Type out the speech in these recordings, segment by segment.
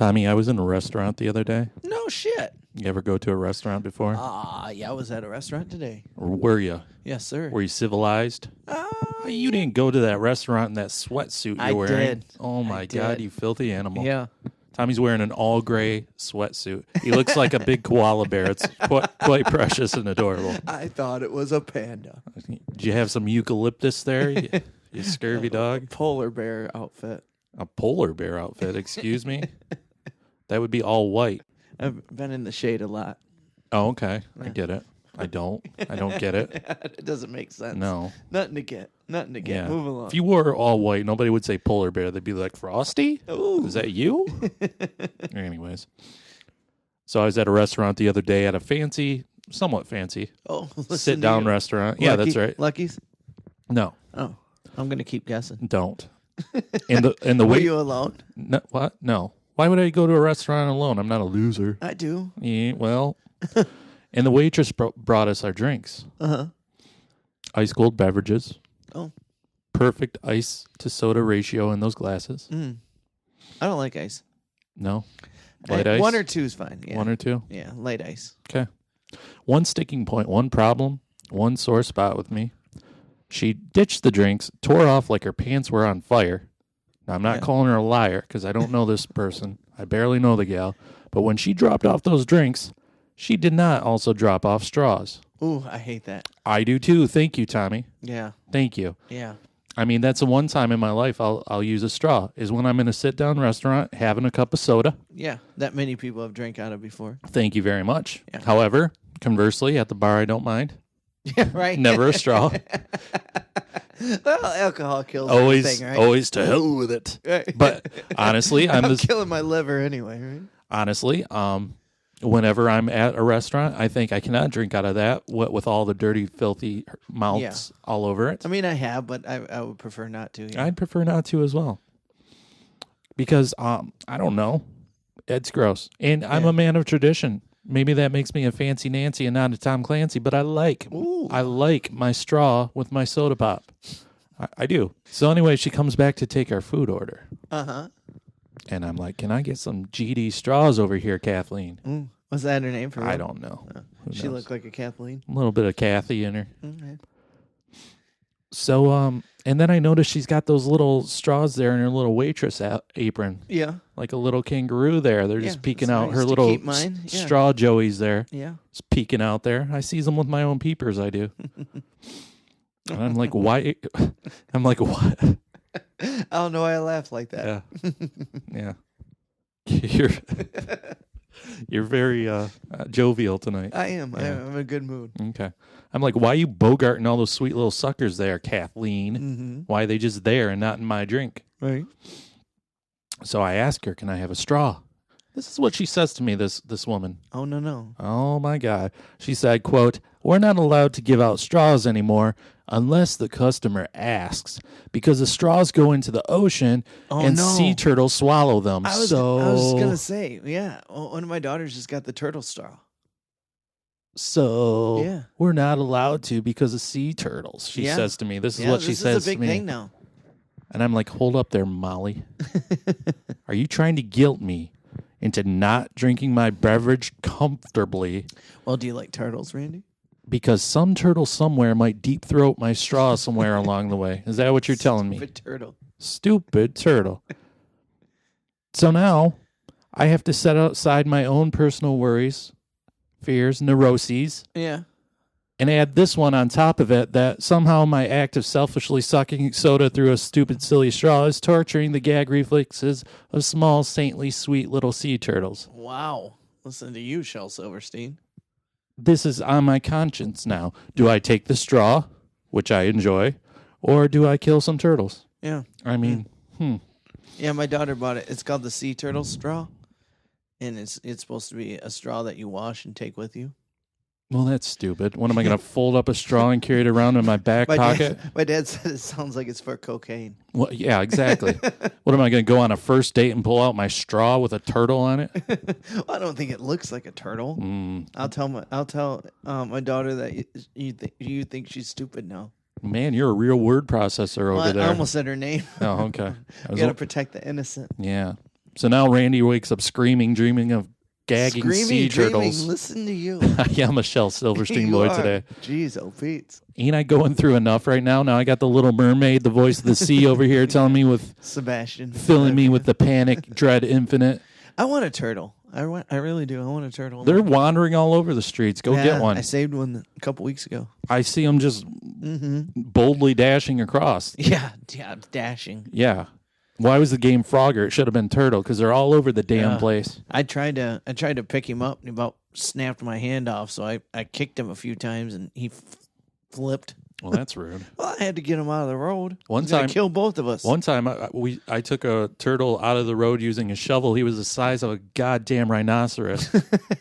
Tommy, I was in a restaurant the other day. No shit. You ever go to a restaurant before? Yeah, I was at a restaurant today. Or were you? Yes, sir. Were you civilized? You didn't go to that restaurant in that sweatsuit you're wearing. Did. Oh, my God, you filthy animal. Yeah. Tommy's wearing an all-gray sweatsuit. He looks like a big koala bear. It's quite precious and adorable. I thought it was a panda. Did you have some eucalyptus there, you scurvy dog? Polar bear outfit. A polar bear outfit, excuse me? That would be all white. I've been in the shade a lot. Oh, okay. I get it. I don't get it. It doesn't make sense. No. Nothing to get. Yeah. Move along. If you wore all white, nobody would say polar bear. They'd be like, Frosty? Ooh. Is that you? Anyways. So I was at a restaurant the other day at a somewhat fancy, sit-down restaurant. Yeah, that's right. Lucky's? No. Oh, I'm going to keep guessing. Don't. In the Were you alone? No, what? No. Why would I go to a restaurant alone? I'm not a loser. I do. Yeah, well, and the waitress brought us our drinks. Uh-huh. Ice cold beverages. Oh. Perfect ice to soda ratio in those glasses. I don't like ice. No? Light ice? 1 or 2 is fine. Yeah. 1 or 2? Yeah, light ice. Okay. One sticking point, one problem, one sore spot with me. She ditched the drinks, tore off like her pants were on fire. Now, I'm not calling her a liar because I don't know this person. I barely know the gal. But when she dropped off those drinks, she did not also drop off straws. Ooh, I hate that. I do too. Thank you, Tommy. Yeah. Thank you. Yeah. I mean, that's the one time in my life I'll use a straw is when I'm in a sit-down restaurant having a cup of soda. Yeah, that many people have drank out of before. Thank you very much. Yeah. However, conversely, at the bar, I don't mind. Yeah, right. Never a straw. Well, alcohol kills always, everything, right? Always to hell with it. Right. But honestly, I'm killing my liver anyway, right? Honestly, whenever I'm at a restaurant, I think I cannot drink out of that with all the dirty, filthy mouths all over it. I mean, I have, but I would prefer not to. Yeah. I'd prefer not to as well. Because, I don't know. It's gross. And I'm a man of tradition. Maybe that makes me a fancy Nancy and not a Tom Clancy, but I like my straw with my soda pop. I do. So anyway, she comes back to take our food order. Uh-huh. And I'm like, can I get some GD straws over here, Kathleen? Was that her name for her? I don't know. She looked like a Kathleen. A little bit of Kathy in her. Okay. So, and then I noticed she's got those little straws there in her little waitress apron. Yeah. Like a little kangaroo there. They're just peeking out. Nice her little straw joeys there. Yeah. Just peeking out there. I sees them with my own peepers, I do. And I'm like, why? I'm like, what? I don't know why I laugh like that. Yeah. Yeah. You're very jovial tonight. I am. Yeah. I'm in a good mood. Okay. I'm like, why are you bogarting all those sweet little suckers there, Kathleen? Mm-hmm. Why are they just there and not in my drink? Right. So I ask her, can I have a straw? This is what she says to me, this woman. Oh, no. Oh, my God. She said, quote, we're not allowed to give out straws anymore unless the customer asks because the straws go into the ocean sea turtles swallow them. I was just going to say, one of my daughters just got the turtle straw. So we're not allowed to because of sea turtles, she says to me. This is what she says to me. This is a big thing now. And I'm like, hold up there, Molly. Are you trying to guilt me into not drinking my beverage comfortably? Well, do you like turtles, Randy? Because some turtle somewhere might deep throat my straw somewhere along the way. Is that what you're telling me? Stupid turtle. So now I have to set aside my own personal worries, fears, neuroses. Yeah. And add this one on top of it that somehow my act of selfishly sucking soda through a stupid, silly straw is torturing the gag reflexes of small, saintly, sweet little sea turtles. Wow. Listen to you, Shel Silverstein. This is on my conscience now. Do I take the straw, which I enjoy, or do I kill some turtles? Yeah. I mean, Yeah, my daughter bought it. It's called the sea turtle straw, and it's supposed to be a straw that you wash and take with you. Well, that's stupid. What am I going to fold up a straw and carry it around in my back pocket? My dad said it sounds like it's for cocaine. Well, yeah, exactly. What am I going to go on a first date and pull out my straw with a turtle on it? Well, I don't think it looks like a turtle. I'll tell my daughter that you think she's stupid now. Man, you're a real word processor over there. I almost said her name. Oh, okay. You got to protect the innocent. Yeah. So now Randy wakes up screaming, dreaming of gagging sea turtles. Listen to you. Yeah, I'm a Shel Silverstein You boy are. today. Jeez, oh Pete. Ain't I going through enough right now? Now I got the Little Mermaid, the voice of the sea over here telling me with Sebastian. filling me with the panic, dread infinite. I want a turtle. I really do. I want a turtle. They're wandering all over the streets. Go get one. I saved one a couple weeks ago. I see them just boldly dashing across. Yeah, dashing. Yeah. Why was the game Frogger? It should have been Turtle because they're all over the damn place. I tried to pick him up and he about snapped my hand off. So I kicked him a few times and he flipped. Well, that's rude. Well, I had to get him out of the road. One time, kill both of us. One time, I took a turtle out of the road using a shovel. He was the size of a goddamn rhinoceros.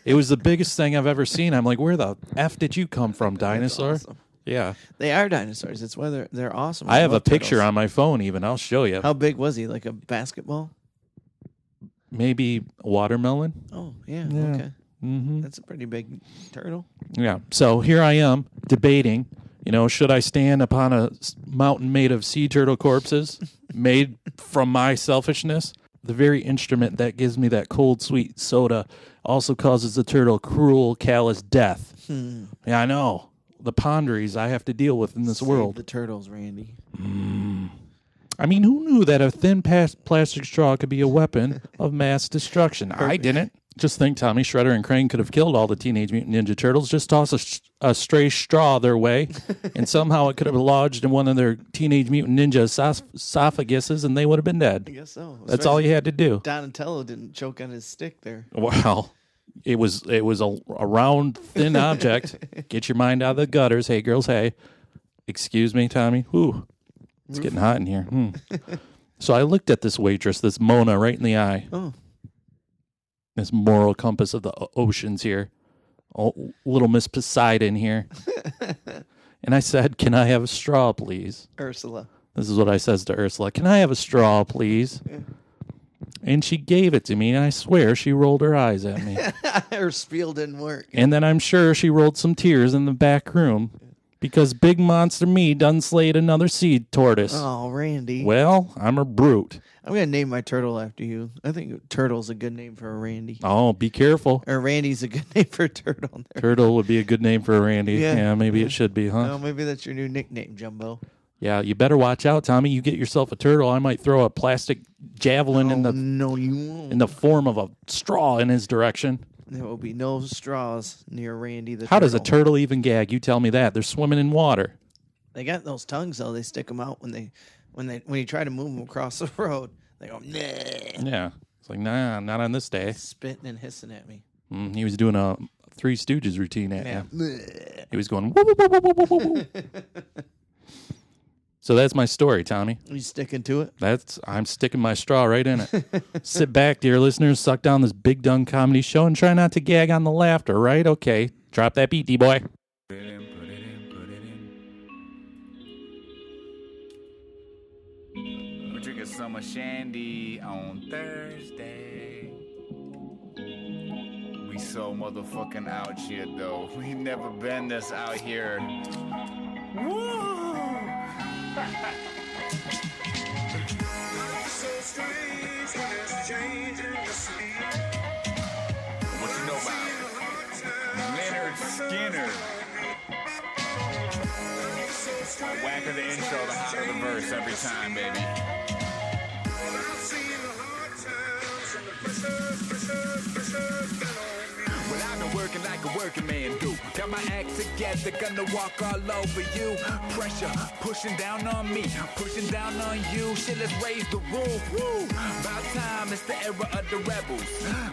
It was the biggest thing I've ever seen. I'm like, where the F did you come from, dinosaur? Awesome. Yeah. They are dinosaurs. That's why they're awesome. I have a picture turtles. on my phone even. I'll show you. How big was he? Like a basketball? Maybe a watermelon. Oh, yeah. Yeah. Okay. Mm-hmm. That's a pretty big turtle. Yeah. So here I am debating, should I stand upon a mountain made of sea turtle corpses made from my selfishness? The very instrument that gives me that cold, sweet soda also causes the turtle cruel, callous death. Yeah, I know. The ponderies I have to deal with in this world. The turtles, Randy. I mean, who knew that a thin plastic straw could be a weapon of mass destruction? I didn't. Just think Tommy, Shredder, and Krang could have killed all the Teenage Mutant Ninja Turtles. Just toss a stray straw their way, and somehow it could have lodged in one of their Teenage Mutant Ninja esophaguses, and they would have been dead. I guess so. That's all you had to do. Donatello didn't choke on his stick there. Wow. It was a round, thin object. Get your mind out of the gutters. Hey, girls, hey. Excuse me, Tommy. Ooh, it's getting hot in here. So I looked at this waitress, this Mona, right in the eye. Oh. This moral compass of the oceans here. Oh, little Miss Poseidon here. And I said, can I have a straw, please? Ursula. This is what I says to Ursula. Can I have a straw, please? Yeah. And she gave it to me, and I swear she rolled her eyes at me. Her spiel didn't work. And then I'm sure she rolled some tears in the back room because Big Monster Me done slayed another sea tortoise. Oh, Randy. Well, I'm a brute. I'm going to name my turtle after you. I think Turtle's a good name for a Randy. Oh, be careful. Or Randy's a good name for a turtle. Turtle would be a good name for a Randy. Yeah, maybe it should be, huh? No, maybe that's your new nickname, Jumbo. Yeah, you better watch out, Tommy. You get yourself a turtle, I might throw a plastic javelin in the form of a straw in his direction. There will be no straws near Randy the How turtle. does a turtle even gag? You tell me that. They're swimming in water. They got those tongues though. They stick them out when you try to move them across the road. They go, nah. Yeah. It's like, nah, not on this day. Spitting and hissing at me. He was doing a Three Stooges routine at me. He was going, woo, woo, woo, woo, woo, woo, woo. So that's my story, Tommy. Are you sticking to it? I'm sticking my straw right in it. Sit back, dear listeners, suck down this big dumb comedy show and try not to gag on the laughter, right? Okay. Drop that beat, D-boy. Put it in. We're drinking summer shandy on Thursday. We so motherfucking out here, though. We never been this out here. Woo! So strange when it's changing the sea. What you know about Leonard Skinner? The whacker the intro, the hotter the verse every time, baby. Well, I've been working like a working man do. Got my act together, gonna walk all over you. Pressure pushing down on me, pushing down on you. Shit, let's raise the roof. Woo! About time, it's the era of the rebels.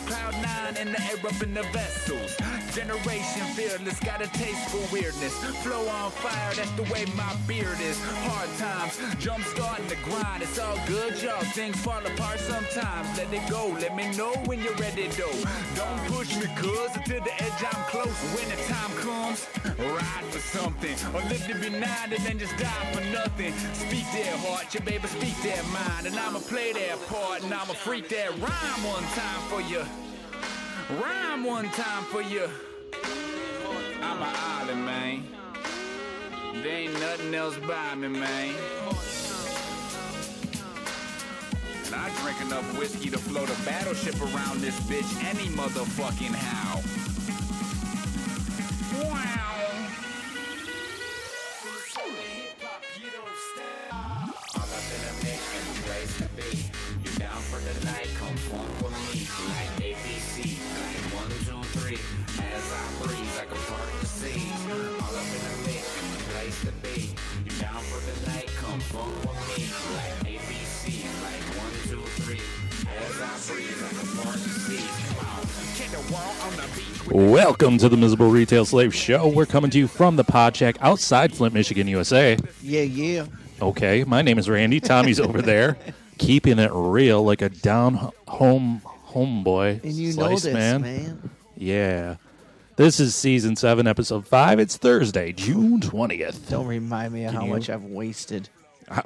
Cloud 9 in the air up in the vessels. Generation fearless, got a taste for weirdness. Flow on fire, that's the way my beard is. Hard times, jump starting the grind. It's all good, y'all. Things fall apart sometimes. Let it go, let me know when you're ready, though. Don't push me, cuz until the edge I'm close. When the time comes, ride for something. Or live to be 9 and then just die for nothing. Speak their heart, your baby speak their mind. And I'ma play their part and I'ma freak that rhyme one time for you. Rhyme one time for you. I'm an island, man. There ain't nothing else by me, man. And I drink enough whiskey to float a battleship around this bitch any motherfucking how. Wow. All up in a mix and the place to be. You down for the night, come funk with me. Like ABC, like 1, 2, 3. As I breathe, like a part of the sea. All up in a mix and the place to be. You down for the night, come funk with me. Like ABC, like 1, 2, 3. As I breathe, like a part of the sea. Come on, kick the wall on the beat. Welcome to the Miserable Retail Slave Show. We're coming to you from the Pod Shack outside Flint, Michigan, USA. Yeah. Okay, my name is Randy. Tommy's over there, keeping it real like a down-home homeboy. And you Slice know this, man. Yeah. This is Season 7, Episode 5. It's Thursday, June 20th. Don't remind me of how much I've wasted.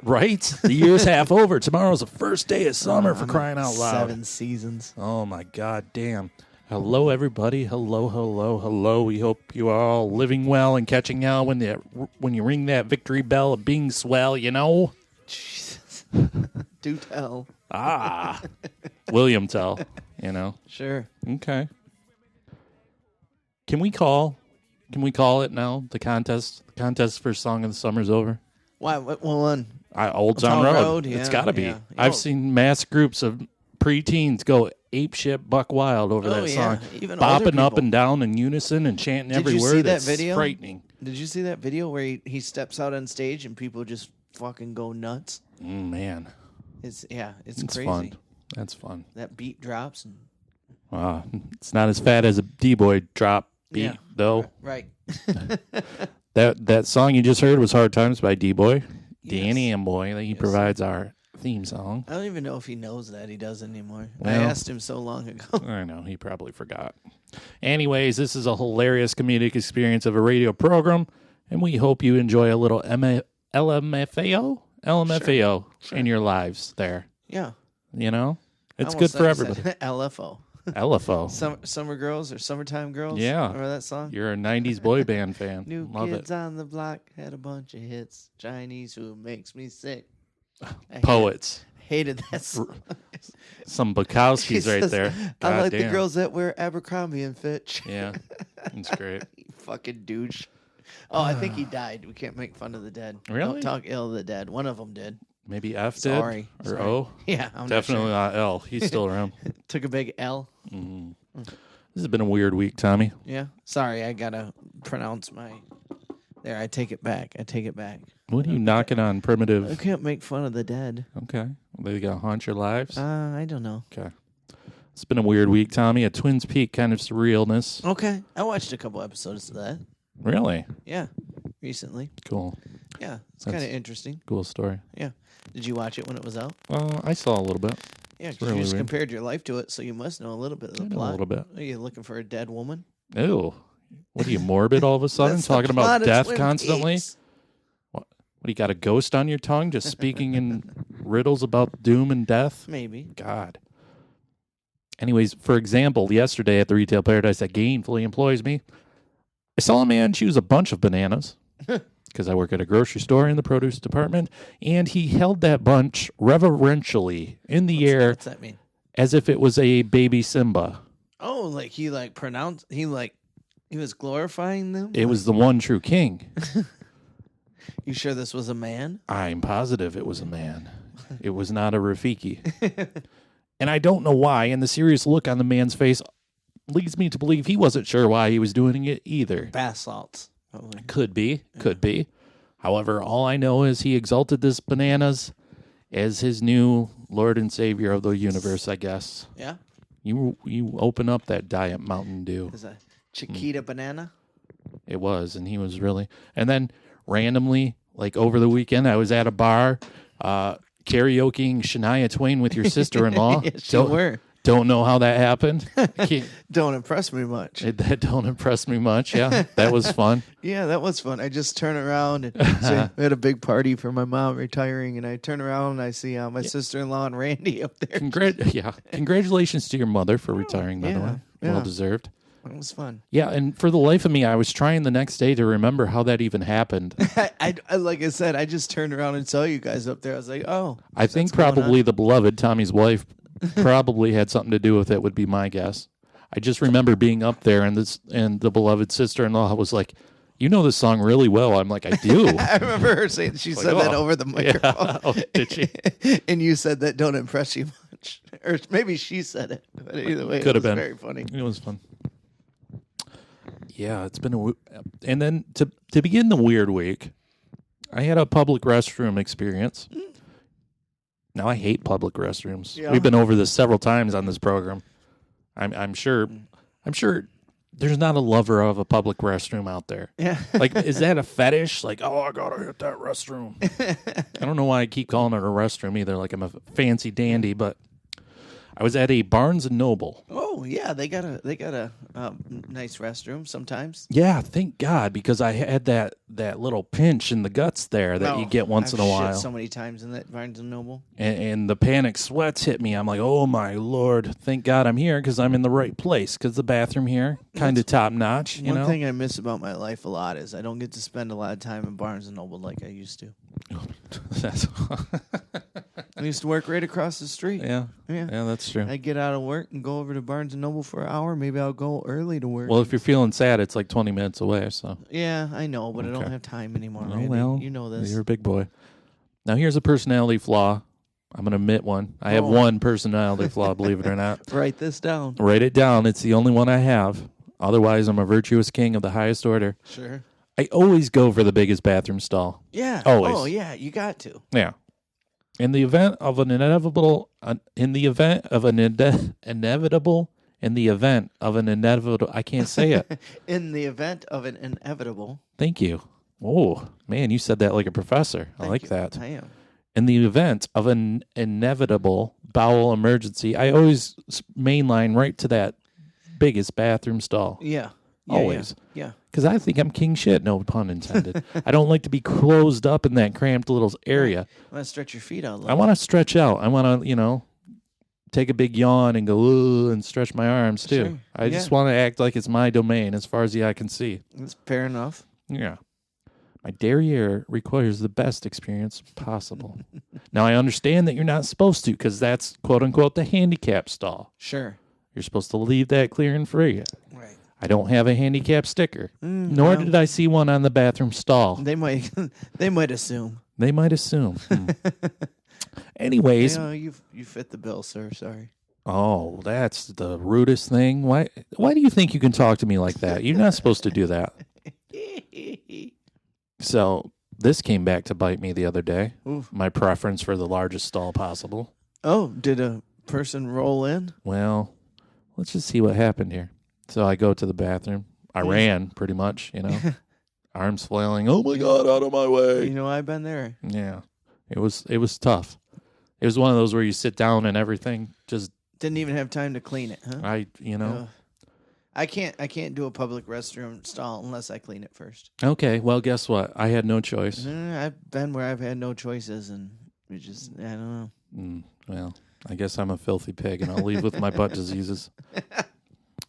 Right? The year's half over. Tomorrow's the first day of summer, for crying out loud. 7 seasons. Oh, my God damn. Hello, everybody. Hello. We hope you are all living well and catching hell when you ring that victory bell of being swell, you know? Jesus. Do tell. William Tell, you know? Sure. Okay. Can we call it now? The contest for Song of the Summer's over? Why? What one? Old Town Road. Yeah, It's got to be. yeah. I've seen mass groups of preteens go apeshit buck wild over that song. Even older bopping up people. and down in unison and chanting every Did you word. see that It's video? frightening. Did you see that video where he steps out on stage and people just fucking go nuts? Man. It's It's crazy. fun. That's fun. That beat drops and Wow. It's not as fat as a D-Boy drop beat, Yeah. though. right. That song you just heard was Hard Times by D-Boy. Danny Yes. Amboy. He provides our theme song. I don't even know if he knows that he does anymore. I Well, asked him so long ago. I know. He probably forgot. Anyways, this is a hilarious comedic experience of a radio program, and we hope you enjoy a little LMFAO in your lives there. Yeah. You know? It's I good almost for said everybody. LFO. LFO. Summer Girls or Summertime Girls. Yeah. Remember that song? You're a 90s boy band fan. New Love Kids it. on the Block had a bunch of hits. Chinese who makes me sick. Poets. Hated that song. Some Bukowskis He right says, there. I like Goddamn. the girls that wear Abercrombie and Fitch. Yeah. It's great. You fucking douche. Oh, I think he died. We can't make fun of the dead. Really? Don't talk ill of the dead. One of them did. Maybe F Sorry. did? Or Sorry. O? Yeah, I'm Definitely not not L. He's still around. sure. Took a big L. This has been a weird week, Tommy. Yeah. Sorry, I gotta pronounce my. There, I take it back. What are you knocking on I primitive? can't make fun of the dead. Okay. They gonna haunt your lives? I don't know. Okay. It's been a weird week, Tommy. A Twins Peak kind of surrealness. Okay, I watched a couple episodes of that. Really? Yeah, recently. Cool. Yeah, it's That's- kind of interesting. Cool story. Yeah. Did you watch it when it was out? I saw a little bit. Yeah, 'cause really you just weird. compared your life to it, so you must know a little bit of the I know a plot. little bit. Are you looking for a dead woman? Ew. What are you, morbid all of a sudden? That's the Talking about plot of death Twin constantly? Peaks. What, you got a ghost on your tongue just speaking in riddles about doom and death? Maybe. God. Anyways, for example, yesterday at the retail paradise that gainfully employs me, I saw a man choose a bunch of bananas because I work at a grocery store in the produce department, and he held that bunch reverentially in the air What's that mean? as if it was a baby Simba. Oh, like he was glorifying them? It was the one true king. You sure this was a man? I'm positive it was a man. It was not a Rafiki. And I don't know why, and the serious look on the man's face leads me to believe he wasn't sure why he was doing it either. Bath salts. Probably. Could be. However, all I know is he exalted this bananas as his new Lord and Savior of the universe, I guess. Yeah? You open up that Diet Mountain Dew. Is a Chiquita banana? It was, and he was really... And then randomly, like over the weekend, I was at a bar karaokeing Shania Twain with your sister-in-law. Yes, you were. Don't know how that happened. Don't impress me much. That don't impress me much. Yeah, that was fun. Yeah, that was fun. I just turn around and say, we had a big party for my mom retiring, and I turn around and I see my sister-in-law and Randy up there. Congratulations to your mother for retiring, by the way. yeah. Well deserved. It was fun. Yeah, and for the life of me, I was trying the next day to remember how that even happened. I like I said, I just turned around and saw you guys up there. I was like, oh. I think probably the beloved, Tommy's wife, probably had something to do with it, would be my guess. I just remember being up there, and the beloved sister-in-law was like, you know this song really well. I'm like, I do. I remember her saying she said that over the microphone. Yeah. Oh, did she? And you said that don't impress you much. Or maybe she said it. But either way, Could it have was been very funny. It was fun. Yeah, it's been and then to begin the weird week, I had a public restroom experience. Now I hate public restrooms. Yeah. We've been over this several times on this program. I'm sure there's not a lover of a public restroom out there. Yeah. Like, is that a fetish? Like, oh, I gotta hit that restroom. I don't know why I keep calling it a restroom either. Like I'm a fancy dandy, but I was at a Barnes and Noble. Oh yeah, they got a nice restroom sometimes. Yeah, thank God, because I had that little pinch in the guts there that you get once in a while. Shit so many times in that Barnes and Noble. And the panic sweats hit me. I'm like, oh my Lord, thank God I'm here because I'm in the right place. Because the bathroom here, kind of top notch. One thing I miss about my life a lot is I don't get to spend a lot of time in Barnes and Noble like I used to. I used to work right across the street. Yeah, that's true. I'd get out of work and go over to Barnes and Noble for an hour. Maybe I'll go early to work. Well, if you're feeling sad, it's like 20 minutes away. So yeah, I know, but I don't have time anymore. Oh, Randy. well, you know this. You're a big boy. Now here's a personality flaw. I'm going to admit one. I have one personality flaw, believe it or not. Write this down. Write it down. It's the only one I have. Otherwise, I'm a virtuous king of the highest order. Sure. I always go for the biggest bathroom stall. Yeah. Always. Oh, yeah. You got to. Yeah. In the event of an inevitable, I can't say it. In the event of an inevitable. Thank you. Oh, man, you said that like a professor. I like that. I am. In the event of an inevitable bowel emergency, I always mainline right to that biggest bathroom stall. Yeah. Always. Yeah. Because I think I'm king shit, no pun intended. I don't like to be closed up in that cramped little area. I want to stretch your feet out a little. I want to stretch out. I want to, take a big yawn and go, ooh, and stretch my arms too. Sure. I just want to act like it's my domain as far as the eye can see. That's fair enough. Yeah. My derriere requires the best experience possible. Now, I understand that you're not supposed to because that's, quote unquote, the handicap stall. Sure. You're supposed to leave that clear and free. Right. I don't have a handicap sticker, nor did I see one on the bathroom stall. They might assume. They might assume. Anyways. You fit the bill, sir. Sorry. Oh, that's the rudest thing. Why do you think you can talk to me like that? You're not supposed to do that. So this came back to bite me the other day. Oof. My preference for the largest stall possible. Oh, did a person roll in? Well, let's just see what happened here. So I go to the bathroom. I ran pretty much, arms flailing. Oh my God, out of my way. I've been there. Yeah. It was tough. It was one of those where you sit down and everything just didn't even have time to clean it, huh? I can't do a public restroom stall unless I clean it first. Okay, well, guess what? I had no choice. I've been where I've had no choices, and it just, I don't know. Well, I guess I'm a filthy pig, and I'll leave with my butt diseases.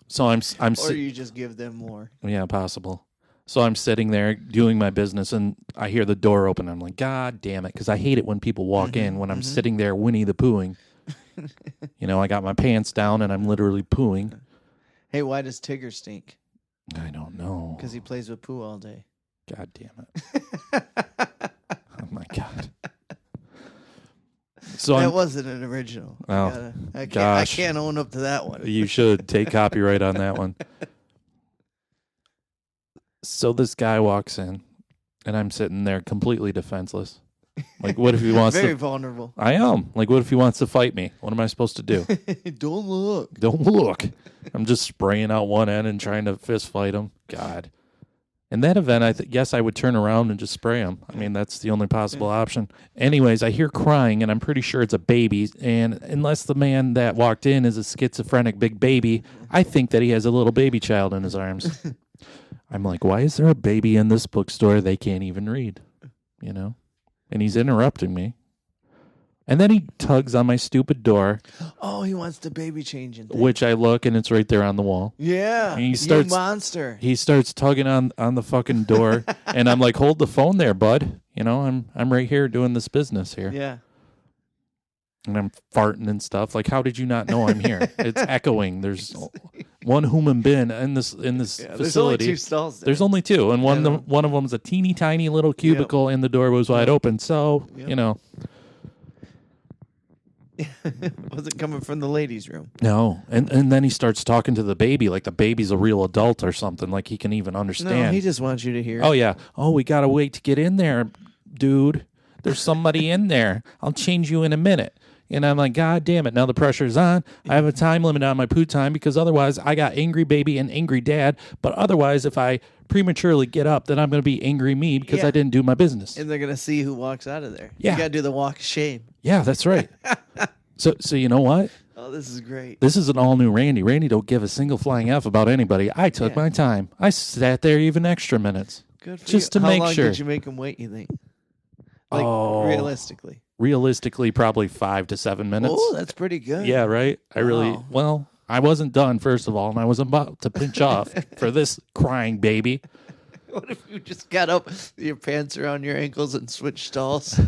So I'm. Or you just give them more. Yeah, possible. So I'm sitting there doing my business, and I hear the door open. I'm like, God damn it, because I hate it when people walk in when I'm sitting there Winnie the Poohing. I got my pants down, and I'm literally pooing. Hey, why does Tigger stink? I don't know. Because he plays with poo all day. God damn it. Oh, my God. So that wasn't an original. Oh, I can't own up to that one. You should take copyright on that one. So this guy walks in, and I'm sitting there completely defenseless. Like, what if he wants Very vulnerable. I am. Like, what if he wants to fight me? What am I supposed to do? Don't look. Don't look. I'm just spraying out one end and trying to fist fight him. God. In that event, I guess I would turn around and just spray him. I mean, that's the only possible option. Anyways, I hear crying, and I'm pretty sure it's a baby. And unless the man that walked in is a schizophrenic big baby, I think that he has a little baby child in his arms. I'm like, why is there a baby in this bookstore they can't even read? And he's interrupting me. And then he tugs on my stupid door, Oh, he wants the baby changing thing. which I look and it's right there on the wall. Yeah. And he starts, you monster. He starts tugging on the fucking door, and I'm like, "Hold the phone there, bud. You know, I'm right here doing this business here." Yeah. And I'm farting and stuff. Like, how did you not know I'm here? It's echoing. There's one human being in this facility. There's only 2 stalls there. There's only 2, and one of them's a teeny tiny little cubicle, and the door was wide open. So you know. Was it coming from the ladies' room? No. And then he starts talking to the baby like the baby's a real adult or something, like he can even understand. No, he just wants you to hear. Oh, yeah. Oh, we got to wait to get in there, dude. There's somebody in there. I'll change you in a minute. And I'm like, God damn it. Now the pressure's on. I have a time limit on my poo time because otherwise I got angry baby and angry dad. But otherwise, if I prematurely get up, then I'm going to be angry me because I didn't do my business. And they're going to see who walks out of there. Yeah. You got to do the walk of shame. Yeah, that's right. So you know what? Oh, this is great. This is an all-new Randy. Randy don't give a single flying F about anybody. I took my time. I sat there even extra minutes. Good for just you. to How make long sure. did you make him wait, you think? Like, realistically. Realistically, probably 5 to 7 minutes. Oh, that's pretty good. Yeah, right? I wasn't done, first of all, and I was about to pinch off for this crying baby. What if you just got up, your pants around your ankles, and switched stalls?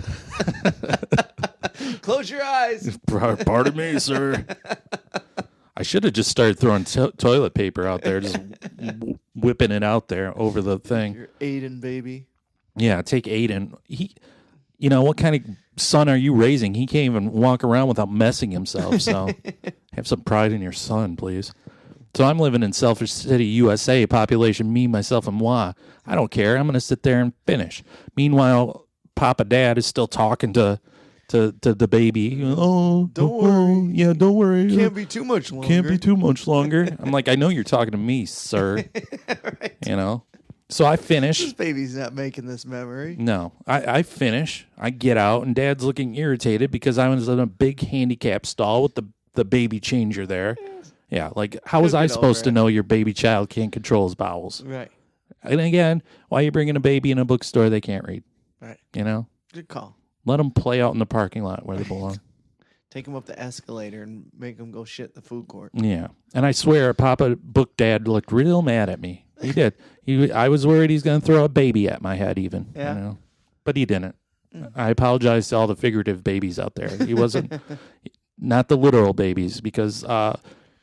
Close your eyes. Pardon me, sir. I should have just started throwing toilet paper out there, just whipping it out there over the thing. Your Aiden baby. Yeah, take Aiden. You know, what kind of son are you raising? He can't even walk around without messing himself, so have some pride in your son, please. So I'm living in Selfish City, USA, population me, myself, and moi. I don't care. I'm going to sit there and finish. Meanwhile, Papa Dad is still talking to the baby. Oh, Don't worry. Yeah, don't worry. Can't be too much longer. Can't be too much longer. I'm like, I know you're talking to me, sir. Right. You know? So I finish. This baby's not making this memory. No, I finish. I get out, and Dad's looking irritated because I was in a big handicap stall with the baby changer there. Yeah, like, how was I supposed to know your baby child can't control his bowels? Right. And again, why are you bringing a baby in a bookstore they can't read? Right. You know? Good call. Let them play out in the parking lot where they belong. Take them up the escalator and make them go shit in the food court. Yeah. And I swear, Papa Book Dad looked real mad at me. He did. I was worried he's going to throw a baby at my head even. Yeah. You know? But he didn't. I apologize to all the figurative babies out there. He wasn't, not the literal babies, because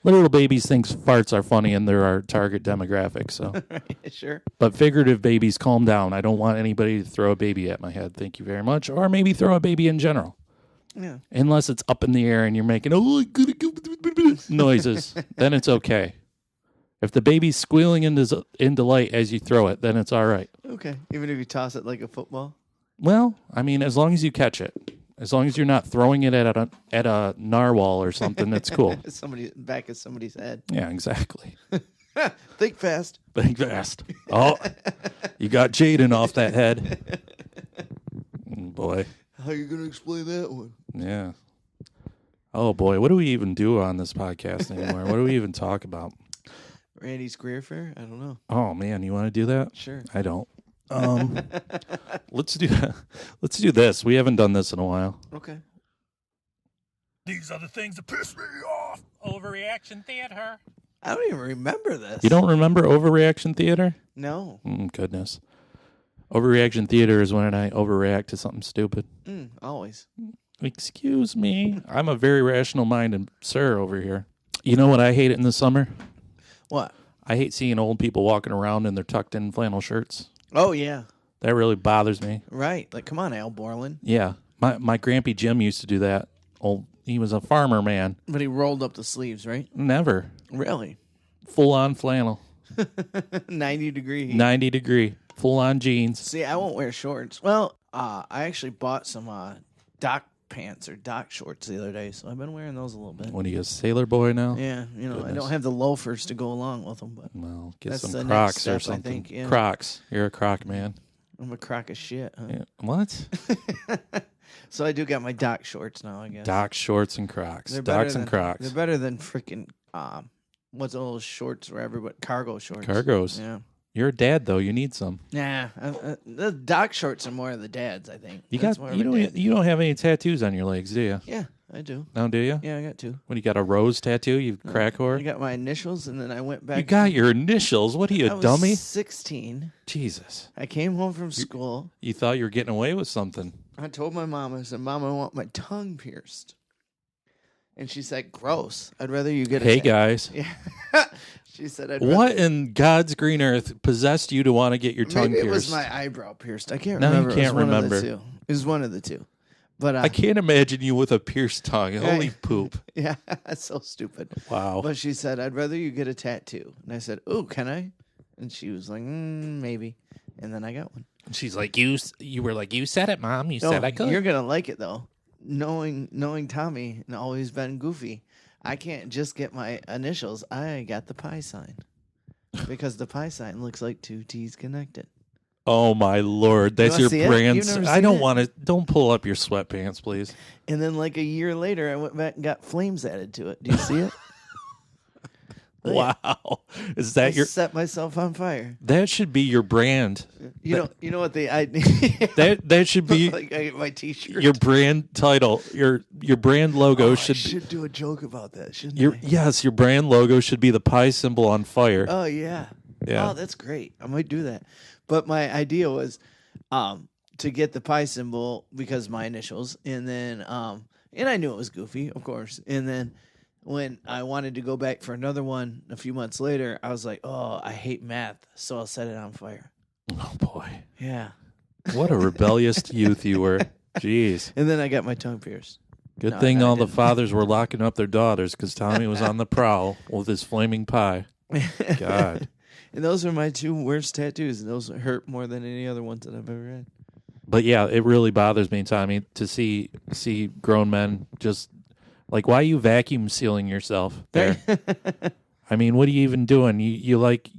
literal babies thinks farts are funny and they're our target demographic. So, Sure. But figurative babies, calm down. I don't want anybody to throw a baby at my head. Thank you very much. Or maybe throw a baby in general. Yeah. Unless it's up in the air and you're making noises, then it's okay. If the baby's squealing in delight as you throw it, then it's all right. Okay. Even if you toss it like a football? Well, I mean, as long as you catch it. As long as you're not throwing it at a narwhal or something, that's cool. Back of somebody's head. Yeah, exactly. Think fast. Think fast. Oh, you got Jaden off that head. Boy. How are you going to explain that one? Yeah. Oh, boy. What do we even do on this podcast anymore? What do we even talk about? Randy's career fair? I don't know. Oh, man. You want to do that? Sure. I don't. Let's do this. We haven't done this in a while. Okay. These are the things that piss me off. Overreaction theater. I don't even remember this. You don't remember Overreaction theater? No. Goodness. Overreaction theater is when I overreact to something stupid. Always. Excuse me. I'm a very rational-minded sir over here. You know what I hate in the summer? What? I hate seeing old people walking around in their tucked-in flannel shirts. Oh, yeah. That really bothers me. Right. Like, come on, Al Borland. Yeah. My Grampy Jim used to do that. He was a farmer man. But he rolled up the sleeves, right? Never. Really? Full-on flannel. 90 degree. 90 degree. Full-on jeans. See, I won't wear shorts. Well, I actually bought some dock pants or dock shorts the other day, so I've been wearing those a little bit. What are you, a sailor boy now? Yeah, Goodness. I don't have the loafers to go along with them, but Well, get that's the some next Crocs step, or I something. think, yeah. Crocs. You're a Croc man. I'm a crock of shit. Huh? Yeah. What? So I do got my dock shorts now, I guess. Dock shorts and Crocs. They're better Docks and than- Crocs. They're better than freaking what's those shorts where everybody cargo shorts. Cargos. Yeah. You're a dad, though. You need some. Nah, the dock shorts are more of the dads, I think. You That's got more of you a don't dad. you don't have any tattoos on your legs, do you? Yeah, I do. No, do you? Yeah, I got 2. What, you got a rose tattoo? You crack whore? I got my initials, and then I went back. You got your initials. What are you, I a was dummy? 16. Jesus. I came home from school. You thought you were getting away with something. I told my mom, I said, Mom, I want my tongue pierced. And she said, gross. I'd rather you get a Hey, guys. Yeah. She said, What in God's green earth possessed you to want to get your tongue Maybe it pierced? was my eyebrow pierced. I can't No, you remember. can't remember. It was one of the two. But I can't imagine you with a pierced tongue. Holy poop. Yeah, that's so stupid. Wow. But she said, I'd rather you get a tattoo. And I said, oh, can I? And she was like, maybe. And then I got one. She's like, you were like, you said it, Mom. You said I could. You're going to like it, though. Knowing Tommy and always been goofy, I can't just get my initials. I got the pi sign. Because the pi sign looks like 2 T's connected. Oh, my Lord. That's your brand. I don't want to. Don't pull up your sweatpants, please. And then like a year later, I went back and got flames added to it. Do you see it? Wow. Is that I set myself on fire. That should be your brand. You know what the That should be like my T-shirt. your brand title. Your brand logo I should should do a joke about that, shouldn't I? Yes, your brand logo should be the pie symbol on fire. Oh yeah. Yeah. Oh, that's great. I might do that. But my idea was to get the pi symbol because my initials, and then and I knew it was goofy, of course. And then when I wanted to go back for another one a few months later, I was like, oh, I hate math, so I'll set it on fire. Oh boy. Yeah. What a rebellious youth you were. Jeez. And then I got my tongue pierced. Good No, thing I all the didn't. fathers were locking up their daughters because Tommy was on the prowl with his flaming pie. God. And those are my 2 worst tattoos. And those hurt more than any other ones that I've ever had. But yeah, it really bothers me, Tommy, to see grown men just like, why are you vacuum sealing yourself there? I mean, what are you even doing? You like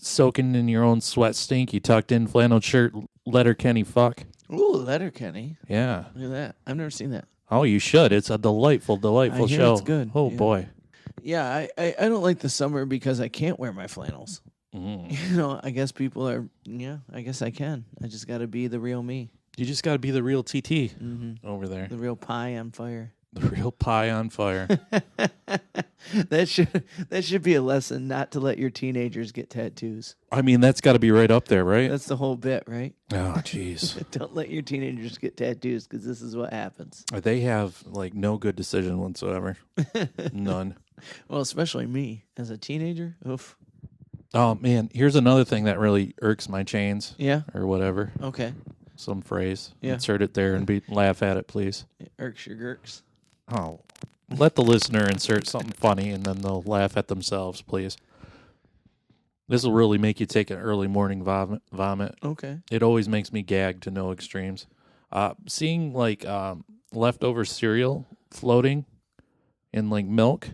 soaking in your own sweat stink. You tucked in flannel shirt, Letterkenny fuck. Ooh, Letterkenny. Yeah. Look at that. I've never seen that. Oh, you should. It's a delightful I hear show. it's good. Oh Yeah. boy. Yeah, I don't like the summer because I can't wear my flannels. You know, I guess people are, I guess I can. I just got to be the real me. You just got to be the real TT over there. The real pie on fire. The real pie on fire. That should be a lesson not to let your teenagers get tattoos. I mean, that's got to be right up there, right? That's the whole bit, right? Oh, jeez. Don't let your teenagers get tattoos because this is what happens. They have, like, no good decision whatsoever. None. Well, especially me as a teenager. Oof. Oh, man. Here's another thing that really irks my chains. Yeah. Or whatever. Okay. Some phrase. Yeah. Insert it there and laugh at it, please. It irks your gurks. Oh. Let the listener insert something funny and then they'll laugh at themselves, please. This will really make you take an early morning vomit. Okay. It always makes me gag to no extremes. Seeing, like, leftover cereal floating in, like, milk.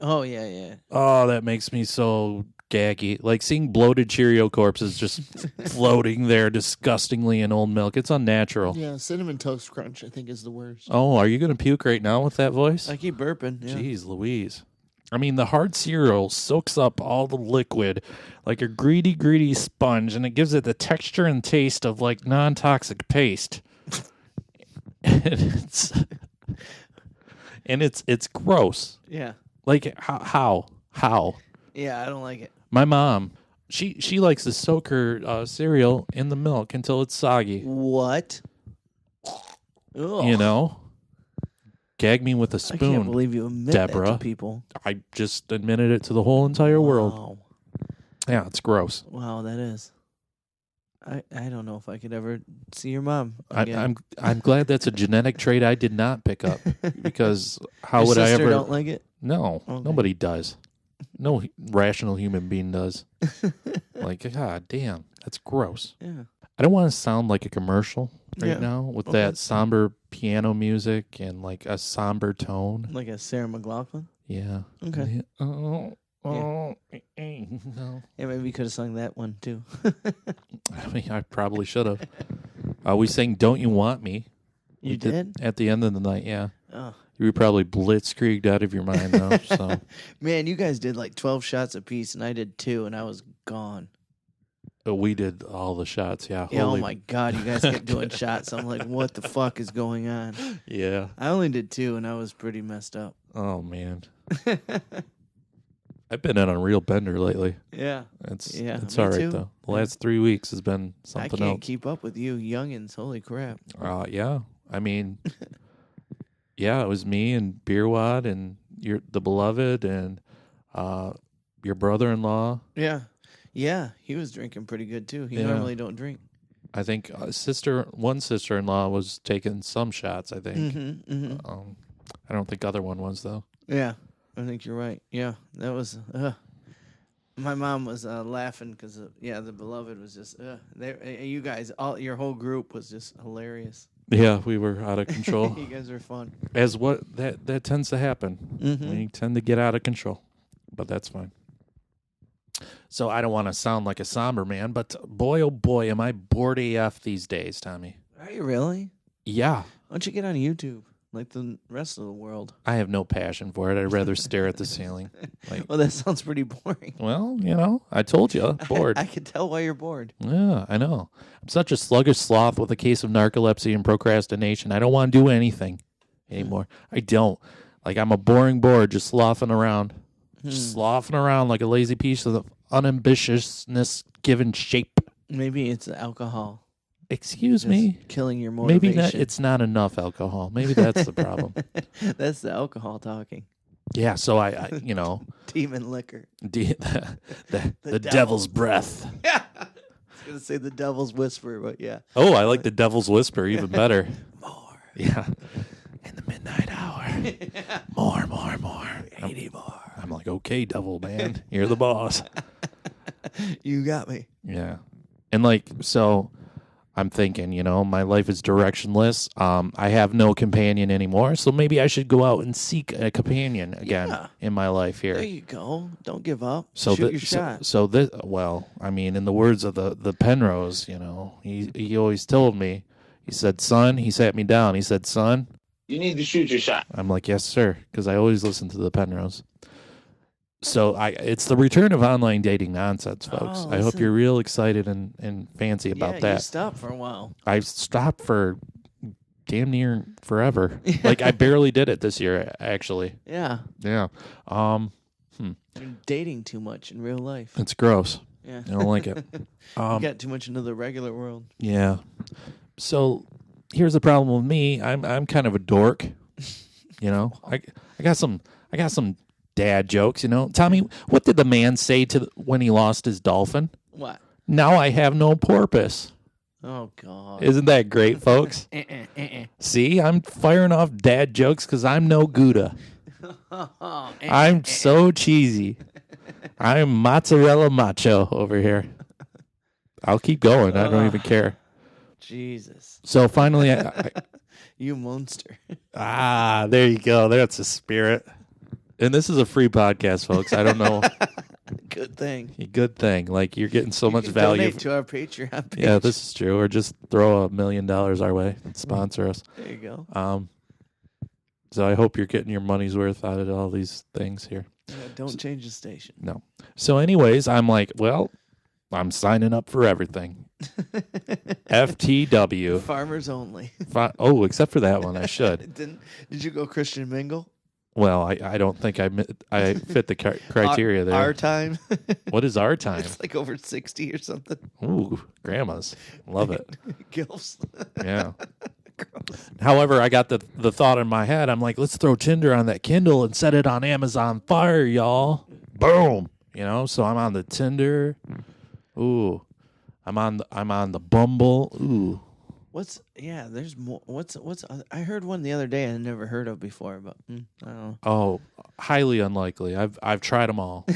Oh, yeah. Oh, that makes me so gaggy. Like seeing bloated Cheerio corpses just floating there disgustingly in old milk. It's unnatural. Yeah, Cinnamon Toast Crunch, I think, is the worst. Oh, are you going to puke right now with that voice? I keep burping. Yeah. Jeez Louise. I mean, the hard cereal soaks up all the liquid like a greedy sponge, and it gives it the texture and taste of, like, non-toxic paste. And it's gross. Yeah. Like, how? Yeah, I don't like it. My mom, she likes to soak her cereal in the milk until it's soggy. What? Ugh. You know? Gag me with a I spoon. can't believe you admit Deborah. that to people. I just admitted it to the whole entire world. Yeah, it's gross. Wow, that is. I don't know if I could ever see your mom again. I'm glad that's a genetic trait I did not pick up, because how Your would I sister ever? don't like it? No, Okay. nobody does. No rational human being does. Like, God damn, that's gross. Yeah. I don't want to sound like a commercial right Yeah. now with Okay. that somber piano music and like a somber tone. Like a Sarah McLachlan? Yeah. Okay. No. Yeah, maybe you could have sung that one too. I mean, I probably should have. We sang "Don't You Want Me"? You We did? at the end of the night. Yeah. Oh. You were probably blitzkrieged out of your mind though. So Man, you guys did like 12 shots apiece, and I did 2, and I was gone. We did all the shots. Yeah. Yeah, oh Holy- my God, you guys kept doing shots. I'm like, what the fuck is going on? Yeah. I only did 2, and I was pretty messed up. Oh man. I've been on a real bender lately. Yeah. It's me all right too. though. The last 3 weeks has been I something can't else. keep up with you youngins. Holy crap. Yeah. I mean, yeah, it was me and Beerwad and the beloved and your brother-in-law. Yeah. Yeah, he was drinking pretty good, too. He Yeah. normally don't drink. I think one sister-in-law was taking some shots, I think. I don't think other one was, though. Yeah, I think you're right. Yeah, that was... my mom was laughing because, the beloved was just... you guys, your whole group was just hilarious. Yeah, we were out of control. You guys were fun. As what that tends to happen. We tend to get out of control, but that's fine. So I don't want to sound like a somber man, but boy, oh boy, am I bored AF these days, Tommy. Are you really? Yeah. Why don't you get on YouTube like the rest of the world? I have no passion for it. I'd rather stare at the ceiling. Well, that sounds pretty boring. Well, I told you, bored. I could tell why you're bored. Yeah, I know. I'm such a sluggish sloth with a case of narcolepsy and procrastination. I don't want to do anything anymore. I don't. Like, I'm a boring board just sloughing around. Just sloughing around like a lazy piece of unambitiousness given shape. Maybe it's alcohol. Excuse me? Killing your motivation. Maybe it's not enough alcohol. Maybe that's the problem. That's the alcohol talking. Yeah, so I Demon liquor. the devil's breath. Yeah. I was going to say the devil's whisper, but yeah. Oh, I like the devil's whisper even better. More. Yeah. In the midnight hour. More. 80 more. I'm like, okay, devil man, you're the boss. You got me. Yeah. And so I'm thinking, my life is directionless. I have no companion anymore, so maybe I should go out and seek a companion again in my life here. There you go. Don't give up. So Shoot your shot. So this, well, I mean, in the words of the Penrose, he always told me, he said, son, he sat me down. He said, son, you need to shoot your shot. I'm like, yes, sir, because I always listen to the Penrose. So it's the return of online dating nonsense, folks. I hope you're real excited and fancy about that. You stopped for a while. I stopped for damn near forever. I barely did it this year, actually. Yeah. Yeah. You're dating too much in real life. It's gross. Yeah. I don't like it. You got too much into the regular world. Yeah. So here's the problem with me. I'm kind of a dork. I got some dad jokes. Tommy, what did the man say when he lost his dolphin? What? Now I have no porpoise. Oh God! Isn't that great, folks? See, I'm firing off dad jokes because I'm no Gouda. I'm so cheesy. I'm mozzarella macho over here. I'll keep going. I don't even care. Jesus. So finally, you monster. There you go. That's a spirit. And this is a free podcast, folks. I don't know. Good thing. Good thing. You're getting so much can value. Donate to our Patreon page. Yeah, this is true. Or just throw $1 million our way and sponsor us. There you go. So I hope you're getting your money's worth out of all these things here. Yeah, don't change the station. No. So anyways, I'm like, well, I'm signing up for everything. FTW. Farmers only. Except for that one. I should. Did you go Christian Mingle? Well, I don't think I fit the criteria there. Our time? What is our time? It's like over 60 or something. Ooh, grandmas. Love it. Gilfs. Yeah. Gross. However, I got the thought in my head. I'm like, let's throw Tinder on that Kindle and set it on Amazon Fire, y'all. Boom. So I'm on the Tinder. Ooh. I'm on the Bumble. Ooh. There's more. I heard one the other day I never heard of before, but I don't know. Oh, highly unlikely. I've tried them all.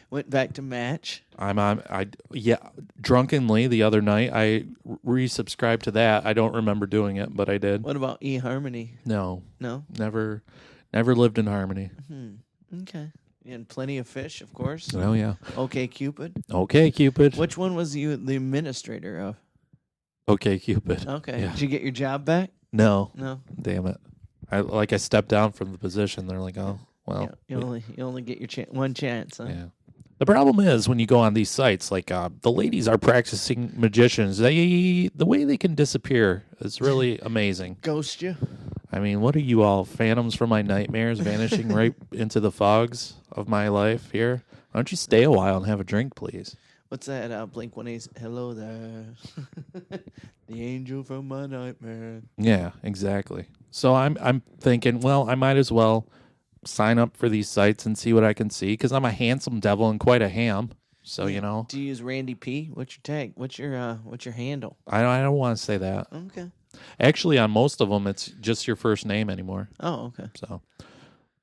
Went back to Match. Drunkenly the other night I resubscribed to that. I don't remember doing it, but I did. What about eHarmony? No. No? Never lived in harmony. Okay. And Plenty of Fish, of course. Oh yeah. Okay, Cupid. Okay, Cupid. Which one was you the administrator of? Okay, Cupid. Okay. Yeah. Did you get your job back? No. Damn it. I stepped down from the position. They're like, oh well. Yeah, you only get your one chance, huh? Yeah. The problem is when you go on these sites, like the ladies are practicing magicians. The way they can disappear is really amazing. Ghost you? I mean, what are you all, phantoms from my nightmares vanishing right into the fogs of my life here? Why don't you stay a while and have a drink, please? What's that? Blink-182. Hello there. The angel from my nightmare. Yeah, exactly. So I'm thinking, well, I might as well sign up for these sites and see what I can see because I'm a handsome devil and quite a ham. So you know. Do you use Randy P? What's your tag? What's your handle? I don't want to say that. Okay. Actually, on most of them, it's just your first name anymore. Oh, okay. So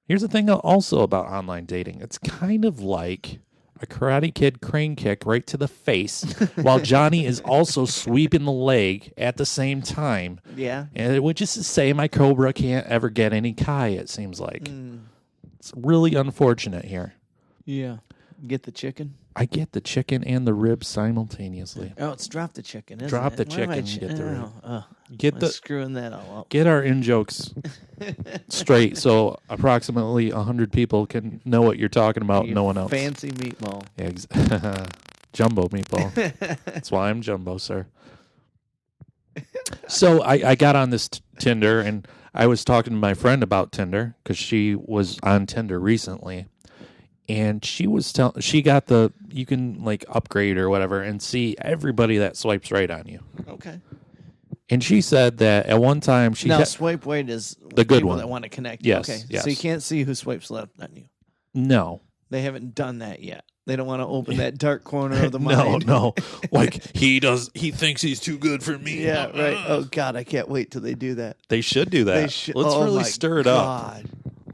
here's the thing also about online dating. It's kind of like a Karate Kid crane kick right to the face while Johnny is also sweeping the leg at the same time. Yeah. And which is to say my Cobra can't ever get any Kai, it seems like. It's really unfortunate here. Yeah. Get the chicken? I get the chicken and the ribs simultaneously. Oh, it's drop the chicken, isn't Drop it? the Why am I chicken, get the rib. Get the screwing that all up. Get our in-jokes straight so approximately 100 people can know what you're talking about, no one else. Fancy meatball. Yeah, jumbo meatball. That's why I'm jumbo, sir. So I got on this Tinder, and I was talking to my friend about Tinder because she was on Tinder recently. And she was she got you can like upgrade or whatever and see everybody that swipes right on you. Okay. And she said that at one time swipe right is the good people one that want to connect. Yes, Okay. yes. So you can't see who swipes left on you. No. They haven't done that yet. They don't want to open that dark corner of the mind. No. Like he thinks he's too good for me. Yeah, right. Oh God, I can't wait till they do that. They should do that. Let's oh really my stir it God. up.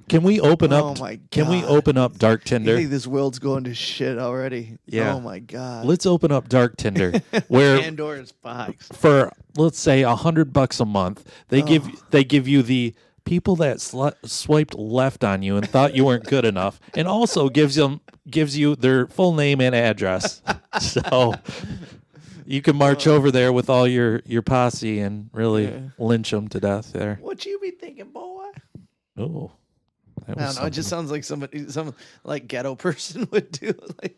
Can we open up? Oh my God. Can we open up Dark Tinder? I think this world's going to shit already. Yeah. Oh my God. Let's open up Dark Tinder, where Pandora's box. for let's say $100 a month, they give you the people that swiped left on you and thought you weren't good enough, and also gives you their full name and address, so you can march over there with all your posse and really lynch them to death there. What you be thinking, boy? Oh, I don't know. It just sounds like some like ghetto person would do, like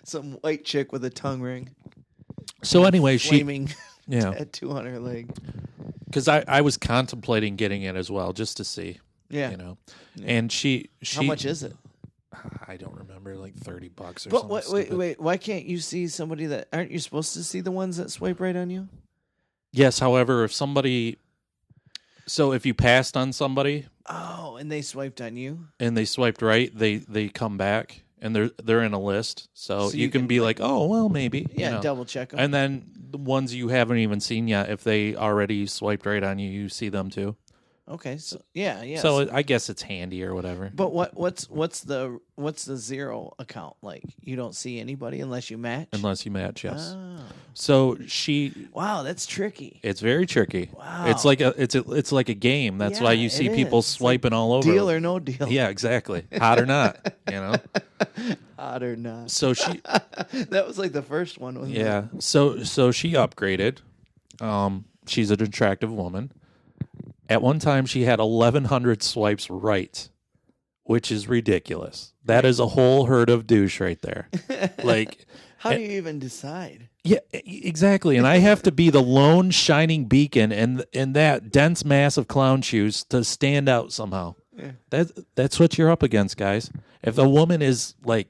some white chick with a tongue ring. So anyway, flaming yeah, tattoo on her leg. Because I was contemplating getting it as well, just to see. Yeah, you know, and she how much is it? I don't remember, like $30 or something. But wait, why can't you see somebody that aren't you supposed to see the ones that swipe right on you? Yes, however, if you passed on somebody, and they swiped on you, and they swiped right, they come back and they're in a list, so you can be like, oh well, maybe, double check them, and then the ones you haven't even seen yet, if they already swiped right on you, you see them too. Okay, so yeah. So I guess it's handy or whatever. But what's the zero account like? You don't see anybody unless you match. Unless you match, yes. Oh. So wow, that's tricky. It's very tricky. Wow. It's like a game. That's why you see people swiping all over. Deal or no deal. Yeah, exactly. Hot or not, Hot or not. So she that was like the first one, wasn't it? Yeah. So she upgraded. She's an attractive woman. At one time, she had 1,100 swipes right, which is ridiculous. That is a whole herd of douche right there. Like, how do you even decide? Yeah, exactly. And I have to be the lone shining beacon in that dense mass of clown shoes to stand out somehow. Yeah. That's what you're up against, guys. If a woman is like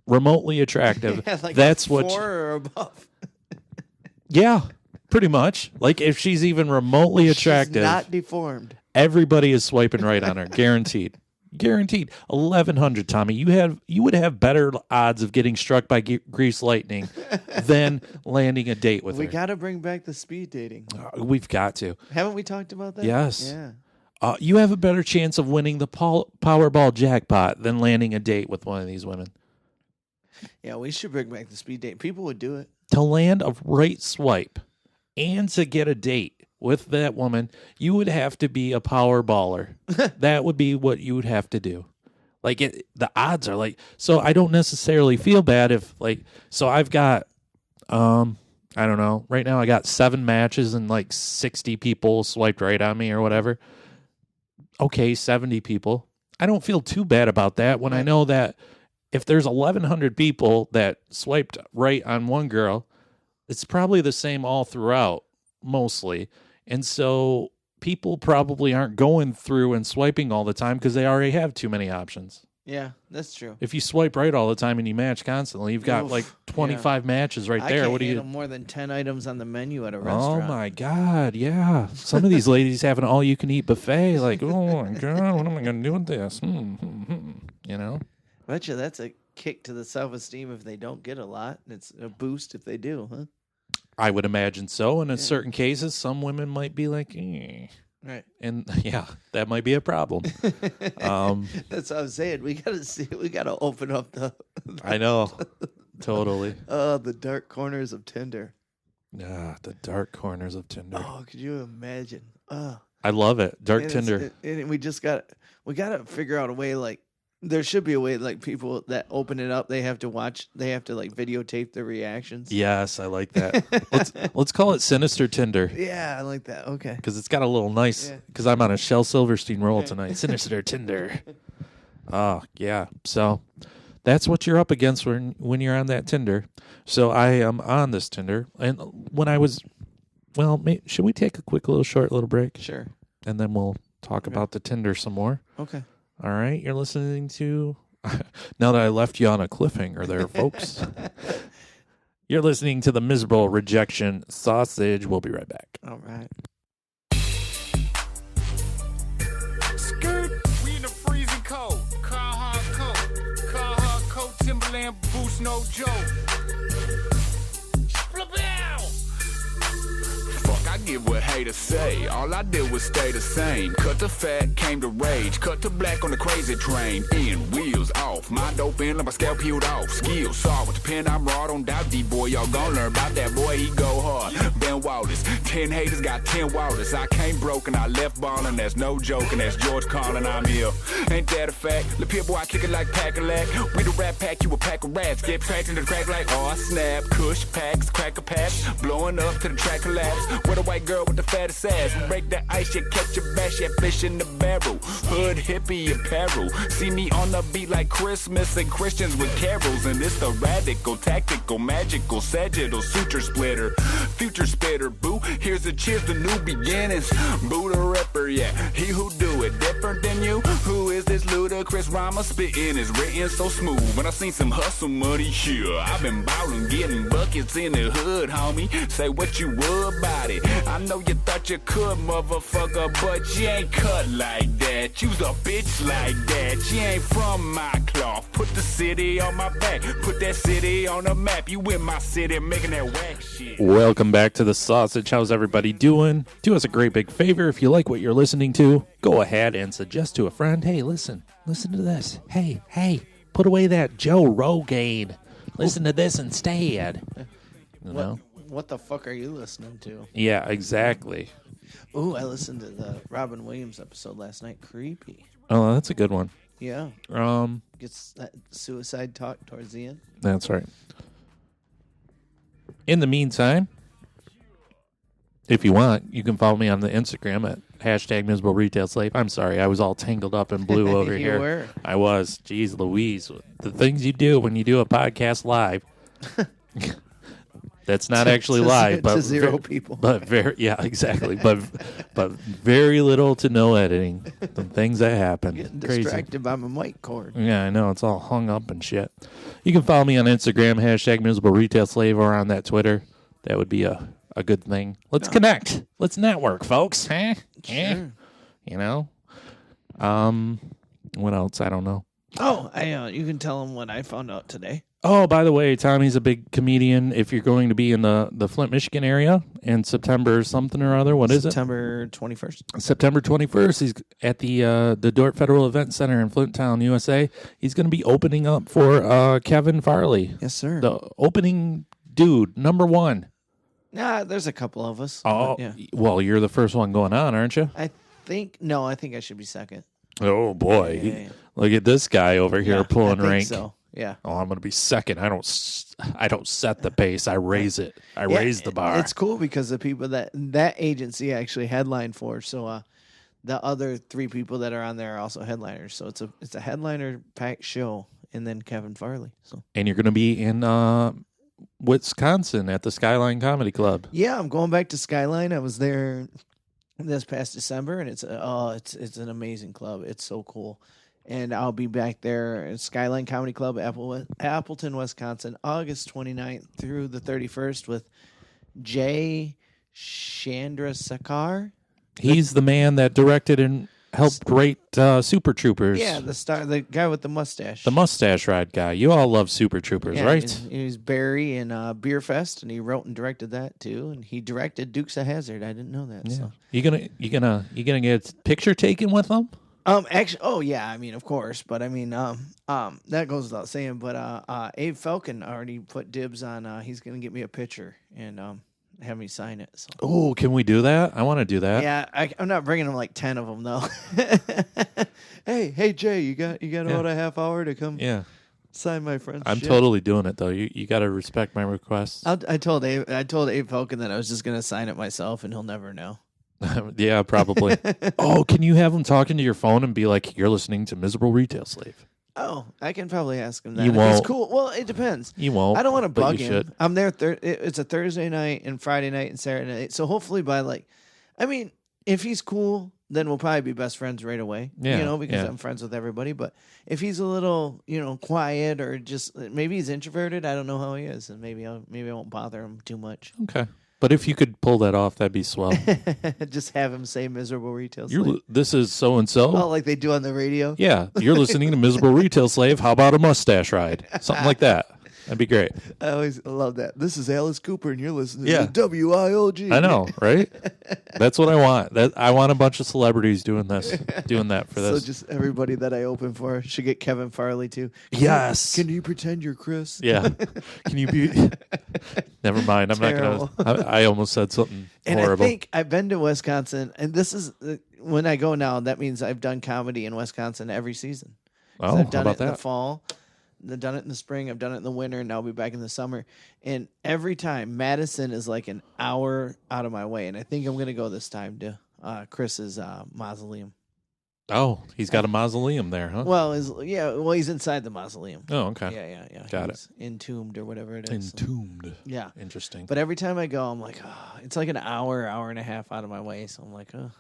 remotely attractive, like that's four what. Or above. Yeah. Pretty much. Like, if she's even remotely attractive. She's not deformed. Everybody is swiping right on her. Guaranteed. Guaranteed. 1,100, Tommy. You would have better odds of getting struck by grease lightning than landing a date with her. We got to bring back the speed dating. We've got to. Haven't we talked about that? Yes. Yeah. You have a better chance of winning the Powerball jackpot than landing a date with one of these women. Yeah, we should bring back the speed date. People would do it. To land a right swipe and to get a date with that woman, you would have to be a power baller. That would be what you would have to do. Like, the odds are like, so I don't necessarily feel bad if, like, so I've got, I don't know, right now I got 7 matches and like 60 people swiped right on me or whatever. Okay, 70 people. I don't feel too bad about that when I know that if there's 1,100 people that swiped right on one girl, it's probably the same all throughout, mostly. And so people probably aren't going through and swiping all the time because they already have too many options. Yeah, that's true. If you swipe right all the time and you match constantly, you've got Oof, like 25 matches right there. I can't what do you? handle more than 10 items on the menu at a Oh restaurant. my God! Yeah, some of these ladies have an all-you-can-eat buffet. Like, oh my God, what am I going to do with this? You know. I bet you that's a kick to the self-esteem if they don't get a lot. It's a boost if they do, huh? I would imagine so. And in certain cases, some women might be like, Right. And yeah, that might be a problem. That's what I'm saying. We gotta see. We gotta open up the. I know, totally. The dark corners of Tinder. The dark corners of Tinder. Oh, could you imagine? I love it. Dark And Tinder. and we gotta figure out a way. Like, there should be a way. Like, people that open it up, they have to like videotape their reactions. Yes, I like that. let's call it Sinister Tinder. Yeah, I like that. Okay. Because it's got a little nice. Because I'm on a Shel Silverstein roll tonight. Sinister Tinder. Oh yeah. So that's what you're up against when you're on that Tinder. So I am on this Tinder, and when I was, should we take a quick short little break? Sure. And then we'll talk about the Tinder some more. Okay. All right. You're listening to. Now that I left you on a cliffhanger there, folks. You're listening to the Miserable Rejection Sausage. We'll be right back. All right. Skirt, we in the freezing cold. Carhartt coat, Timberland boots, no joke. Fuck, I give what haters say. All I did was stay the same. Cut to fat, came to rage. Cut to black on the crazy train. In, wheels off. Mind open, let my scalp peeled off. Skills saw with the pen, I'm raw. Don't doubt D-boy, y'all gon' learn about that boy. He go hard. Ben Wallace, 10 haters got 10 Wallace. I came broken, I left ballin'. That's no joking. That's George calling, I'm here. Ain't that a fact? The pure boy, I kick it like Pack-a-Lack. We the rap pack, you a pack of rats. Get tracked into the crack like, oh, snap. Kush packs, cracker packs. Blowing up to the track collapse. With a white girl with the fattest ass. Break the ice, you catch a bash, you fish in the barrel. Hood hippie apparel. See me on the beat like Christmas and Christians with carols. And it's the radical, tactical, magical, sagittal, suture splitter. Future spitter, boo. Here's a cheers to new beginnings. Boo the rapper, yeah. He who do it different than you. Who is this ludicrous rhymer spitting? Is written so smooth. When I seen some hustle money here. I've been ballin', getting buckets in the hood, homie. Say what you would about it. I know you thought you could, motherfucker, but you ain't cut like that. You's a bitch like that. You ain't from my cloth. Put the city on my back. Put that city on the map. You in my city making that whack shit. Welcome back to the Sausage. How's everybody doing? Do us a great big favor. If you like what you're listening to, go ahead and suggest to a friend, hey, listen to this. Hey, put away that Joe Rogan. Listen to this instead. You know? What the fuck are you listening to? Yeah, exactly. Ooh, I listened to the Robin Williams episode last night. Creepy. Oh, that's a good one. Yeah. Gets that suicide talk towards the end. That's right. In the meantime, if you want, you can follow me on the Instagram at #MiserableRetailSlave. I'm sorry, I was all tangled up in blue over You here. were. I was. Jeez Louise. The things you do when you do a podcast live. That's not actually live, but to zero people. But exactly. but very little to no editing. The things that happen. Getting Crazy. distracted by my mic cord. Yeah, I know. It's all hung up and shit. You can follow me on Instagram, #MiserableRetailSlave, or on that Twitter. That would be a good thing. Let's connect. Let's network, folks. Huh? Sure. You know? What else? I don't know. Oh, you can tell them what I found out today. Oh, by the way, Tommy's a big comedian. If you're going to be in the Flint, Michigan area in September something or other, what is it? September 21st. September 21st. He's at the Dort Federal Event Center in Flint Town, USA. He's going to be opening up for Kevin Farley. Yes, sir. The opening dude, number one. Nah, there's a couple of us. Oh, yeah. Well, you're the first one going on, aren't you? I think I should be second. Oh, boy. Yeah. Look at this guy over here pulling I think rank. so. Yeah. Oh, I'm going to be second. I don't set the pace. I raise it. I raise the bar. It's cool because the people that agency actually headlined for. So the other three people that are on there are also headliners. So it's a headliner packed show, and then Kevin Farley. So And you're going to be in Wisconsin at the Skyline Comedy Club. yeah, I'm going back to Skyline. I was there this past December, and it's an amazing club. It's so cool. And I'll be back there at Skyline Comedy Club, Appleton, Wisconsin, August 29th through the 31st with Jay Chandrasekhar. He's the man that directed and helped rate Super Troopers. Yeah, the guy with the mustache. The mustache ride guy. You all love Super Troopers, Yeah, right? He's Barry in Beer Fest, and he wrote and directed that too. And he directed Dukes of Hazzard. I didn't know that. Yeah. So. You gonna get a picture taken with him? Actually, oh yeah, I mean, of course, but I mean, that goes without saying. But Abe Falcon already put dibs on. He's gonna get me a picture and have me sign it. So. Oh, can we do that? I want to do that. Yeah, I'm not bringing him like 10 of them though. hey Jay, you got about a half hour to come sign my friend's I'm shit? totally doing it though. You got to respect my request. I told Abe Falcon that I was just gonna sign it myself, and he'll never know. Yeah, probably. Oh, can you have him talking to your phone and be like, "You're listening to Miserable Retail Slave"? Oh, I can probably ask him that. You If won't. He's cool. Well, it depends. You won't. I don't want to but bug you him. should. I'm there. It's a Thursday night and Friday night and Saturday night. So hopefully by if he's cool, then we'll probably be best friends right away. Yeah, because yeah. I'm friends with everybody. But if he's a little, quiet or just maybe he's introverted, I don't know how he is, and maybe I won't bother him too much. Okay. But if you could pull that off, that'd be swell. Just have him say "miserable retail slave." This is so and so. Oh, like they do on the radio. Yeah, you're listening to Miserable Retail Slave. How about a mustache ride? Something like that. That'd be great. I always love that. This is Alice Cooper, and you're listening Yeah. to WIOG. I know, right? That's what I want. I want a bunch of celebrities doing that for this. So just everybody that I open for should get Kevin Farley too. Yes. Can you pretend you're Chris? Yeah. Can you be? Never mind. I'm Terrible. not gonna. I almost said something And horrible. I think I've been to Wisconsin, and this is when I go now. That means I've done comedy in Wisconsin every season. 'Cause Oh, I've done how it about in the that? fall. I've done it in the spring. I've done it in the winter, and now I'll be back in the summer. And every time, Madison is like an hour out of my way, and I think I'm going to go this time to Chris's mausoleum. Oh, he's got a mausoleum there, huh? Well, he's inside the mausoleum. Oh, okay. Yeah. Got He's entombed or whatever it is. Entombed. Yeah. Interesting. But every time I go, I'm like, it's like an hour and a half out of my way. So I'm like, I think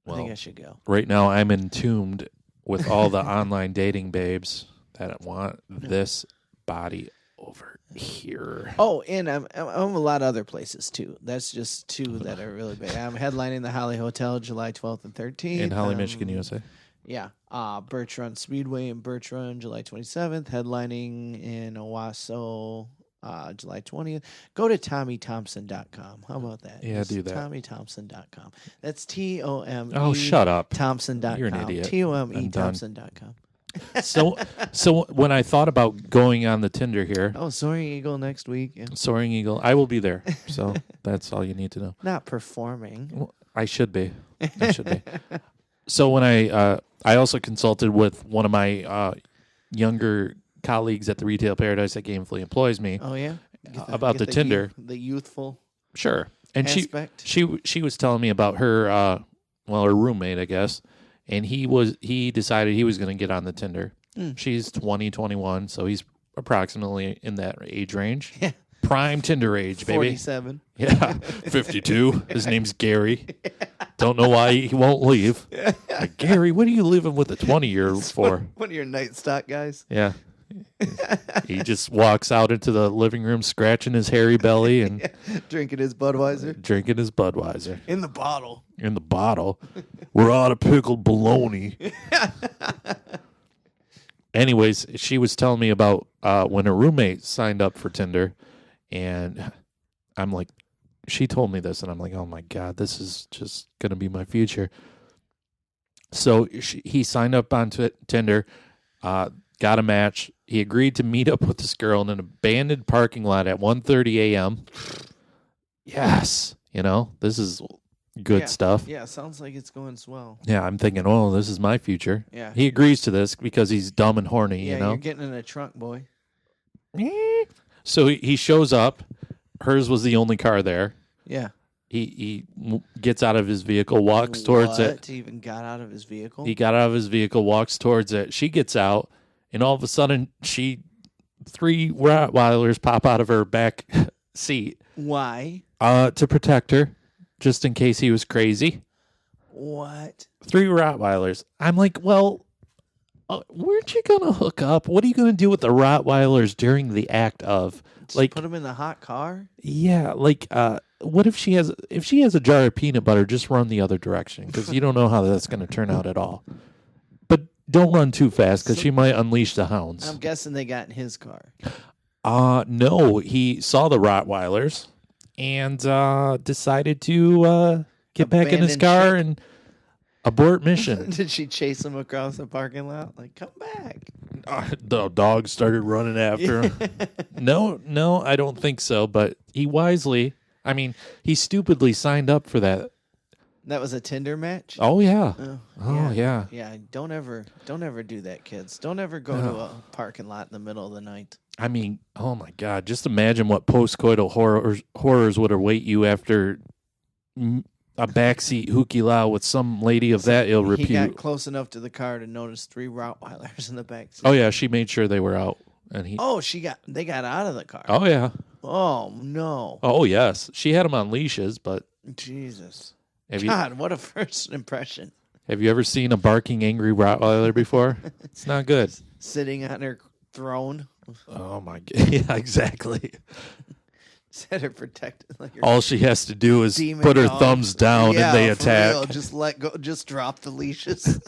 Well, I should go. right now I'm entombed with all the online dating babes that want this body over here. Oh, and I'm a lot of other places too. That's just two that are really big. I'm headlining the Holly Hotel July 12th and 13th. In Holly, Michigan, USA. Yeah. Birch Run Speedway in Birch Run July 27th. Headlining in Owasso July 20th. Go to TommyThompson.com. How about that? Yeah, do that. TommyThompson.com. That's TOME. Oh, shut up. Thompson.com. You're an idiot. TOME I'm done. Thompson.com. So when I thought about going on the Tinder here, Oh, Soaring Eagle next week. Yeah. Soaring Eagle, I will be there. So that's all you need to know. Not performing. Well, I should be. So when I also consulted with one of my younger colleagues at the Retail Paradise that gainfully employs me. Oh, yeah? About the Tinder. The youthful Sure. And aspect. she was telling me about her her roommate, I guess, and he decided he was going to get on the Tinder. She's 20, 21, so he's approximately in that age range. Yeah. Prime Tinder age, baby. 47. Yeah. 52. His name's Gary. Don't know why he won't leave. Like, Gary, what are you living with a 20-year-old for? One of your night stock guys. Yeah. He just walks out into the living room scratching his hairy belly and Drinking his Budweiser. drinking his Budweiser In the bottle. in the bottle. We're out of pickled bologna. Anyways, she was telling me about when her roommate signed up for Tinder, and I'm like, she told me this, and I'm like, oh my God, this is just going to be my future. So he signed up on Tinder, got a match. He agreed to meet up with this girl in an abandoned parking lot at 1:30 a.m. Yes. This is good stuff. Yeah, sounds like it's going swell. Yeah, I'm thinking, oh, this is my future. Yeah. He agrees to this because he's dumb and horny, Yeah, you're getting in a trunk, boy. So he shows up. Hers was the only car there. Yeah. He gets out of his vehicle, walks towards it. He even got out of his vehicle? He got out of his vehicle, walks towards it. She gets out, and all of a sudden, 3 Rottweilers pop out of her back seat. Why? To protect her, just in case he was crazy. What? 3 Rottweilers. I'm like, well, weren't you going to hook up? What are you going to do with the Rottweilers during the act of? Just put them in the hot car? Yeah, what if she has a jar of peanut butter, just run the other direction, because you don't know how that's going to turn out at all. But don't run too fast, because she might unleash the hounds. I'm guessing they got in his car. No, he saw the Rottweilers and decided to get back in his car and abort mission. Did she chase him across the parking lot? Like, come back. The dog started running after him. No, I don't think so. But he stupidly signed up for that. That was a Tinder match? Oh, yeah. Yeah. Yeah, don't ever do that, kids. Don't ever go to a parking lot in the middle of the night. I mean, oh, my God. Just imagine what postcoital horrors would await you after a backseat hooky lao with some lady of that ill repute. He got close enough to the car to notice 3 Rottweilers in the backseat. Oh yeah, she made sure they were out, and they got out of the car. Oh yeah. Oh no. Oh yes, she had them on leashes, but Jesus. God, what a first impression. Have you ever seen a barking angry Rottweiler before? It's not good. Sitting on her throne. Oh my God! Yeah, exactly. Set her protected. All she has to do is put her thumbs down and they attack. Real. Just let go. Just drop the leashes.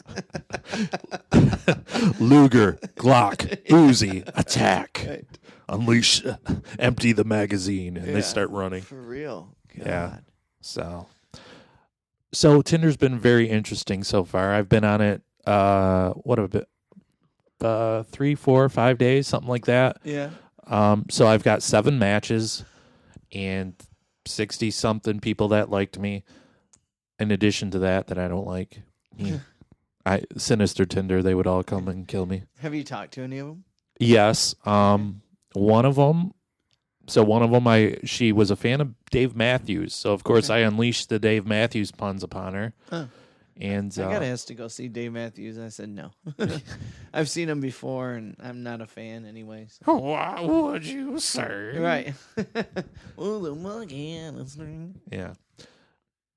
Luger, Glock, Uzi, attack. Right. Unleash, empty the magazine, and they start running. For real. God. Yeah. So Tinder's been very interesting so far. I've been on it, 3, 4, 5 days, something like that. Yeah. So I've got 7 matches and 60-something people that liked me. In addition to that I don't like. Sinister Tinder, they would all come and kill me. Have you talked to any of them? Yes. One of them, she was a fan of Dave Matthews. So, of course, I unleashed the Dave Matthews puns upon her. Huh. And I got asked to go see Dave Matthews. I said no. I've seen him before, and I'm not a fan anyways. Why would you say? Right. Oh, the monkey listening. Yeah.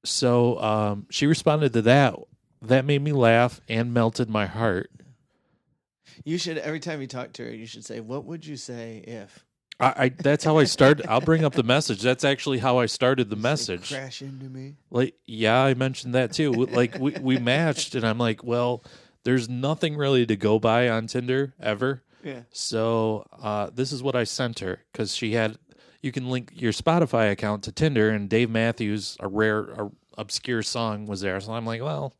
So she responded to that. That made me laugh and melted my heart. You should, every time you talk to her, you should say, what would you say if? That's how I started. I'll bring up the message. That's actually how I started the message. Crash into me. I mentioned that too. We matched, and I'm like, well, there's nothing really to go by on Tinder ever. Yeah. So this is what I sent her, because you can link your Spotify account to Tinder, and Dave Matthews, a obscure song was there. So I'm like, well.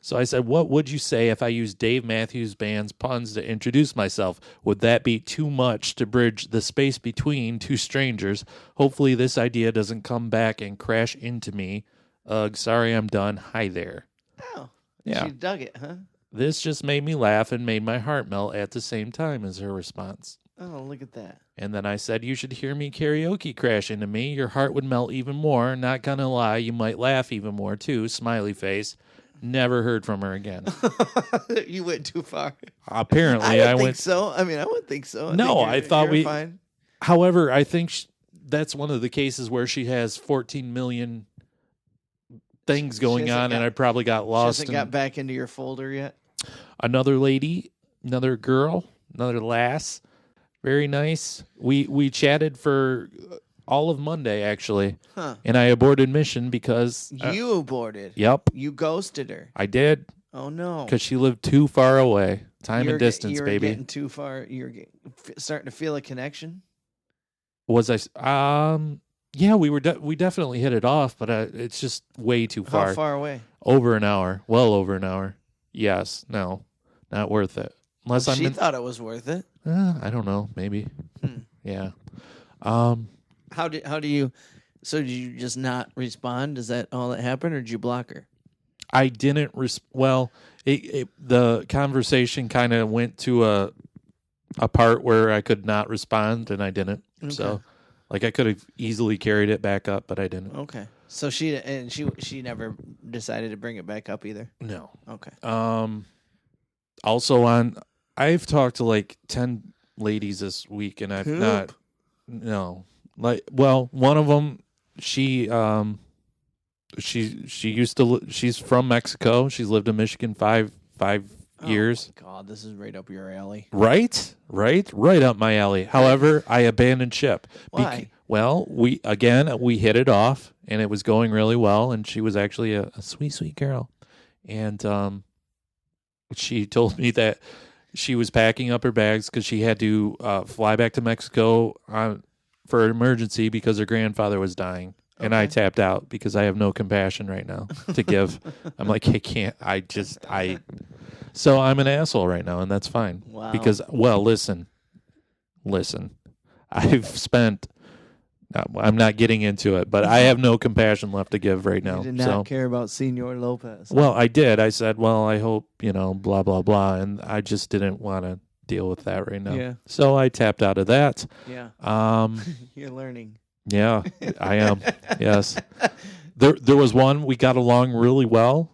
So I said, what would you say if I used Dave Matthews Band's puns to introduce myself? Would that be too much to bridge the space between 2 strangers? Hopefully this idea doesn't come back and crash into me. Ugh, sorry I'm done. Hi there. Oh, yeah. She dug it, huh? This just made me laugh and made my heart melt at the same time as her response. Oh, look at that. And then I said, you should hear me karaoke crash into me. Your heart would melt even more. Not gonna lie, you might laugh even more too. Smiley face. Never heard from her again. You went too far. Apparently, I went. So I mean, I wouldn't think so. I thought we. Fine. However, I think that's one of the cases where she has 14 million things going on, and I probably got lost. She hasn't got back into your folder yet. Another lady, another girl, another lass, very nice. We chatted for all of Monday, actually. Huh. And I aborted mission because... You aborted? Yep. You ghosted her? I did. Oh, no. Because she lived too far away. Time and distance, you were baby. Getting too far. You're starting to feel a connection? Was I... Yeah, we definitely hit it off, but it's just way too far. How far away? Over an hour. Well over an hour. Yes. No. Not worth it. Unless she thought it was worth it. I don't know. Maybe. Yeah. How do you? So did you just not respond? Is that all that happened, or did you block her? I didn't. The conversation kind of went to a part where I could not respond, and I didn't. Okay. So, I could have easily carried it back up, but I didn't. Okay. So she never decided to bring it back up either. No. Okay. Also I've talked to like 10 ladies this week, and I've not. No, like, well, one of them, she used to. She's from Mexico. She's lived in Michigan five years. Oh my God, this is right up your alley. Right up my alley. However, I abandoned ship. Why? Well, we hit it off, and it was going really well, and she was actually a sweet girl, and she told me that she was packing up her bags because she had to fly back to Mexico for an emergency because her grandfather was dying. Okay. And I tapped out because I have no compassion right now to give. I'm like, I can't. So I'm an asshole right now, and that's fine. Wow. Because, well, listen. I've spent. I'm not getting into it, but I have no compassion left to give right now. You did not care about Senor Lopez. Well, I did. I said, well, I hope, blah, blah, blah. And I just didn't want to deal with that right now. Yeah. So I tapped out of that. Yeah. You're learning. Yeah, I am. Yes. There was one, we got along really well.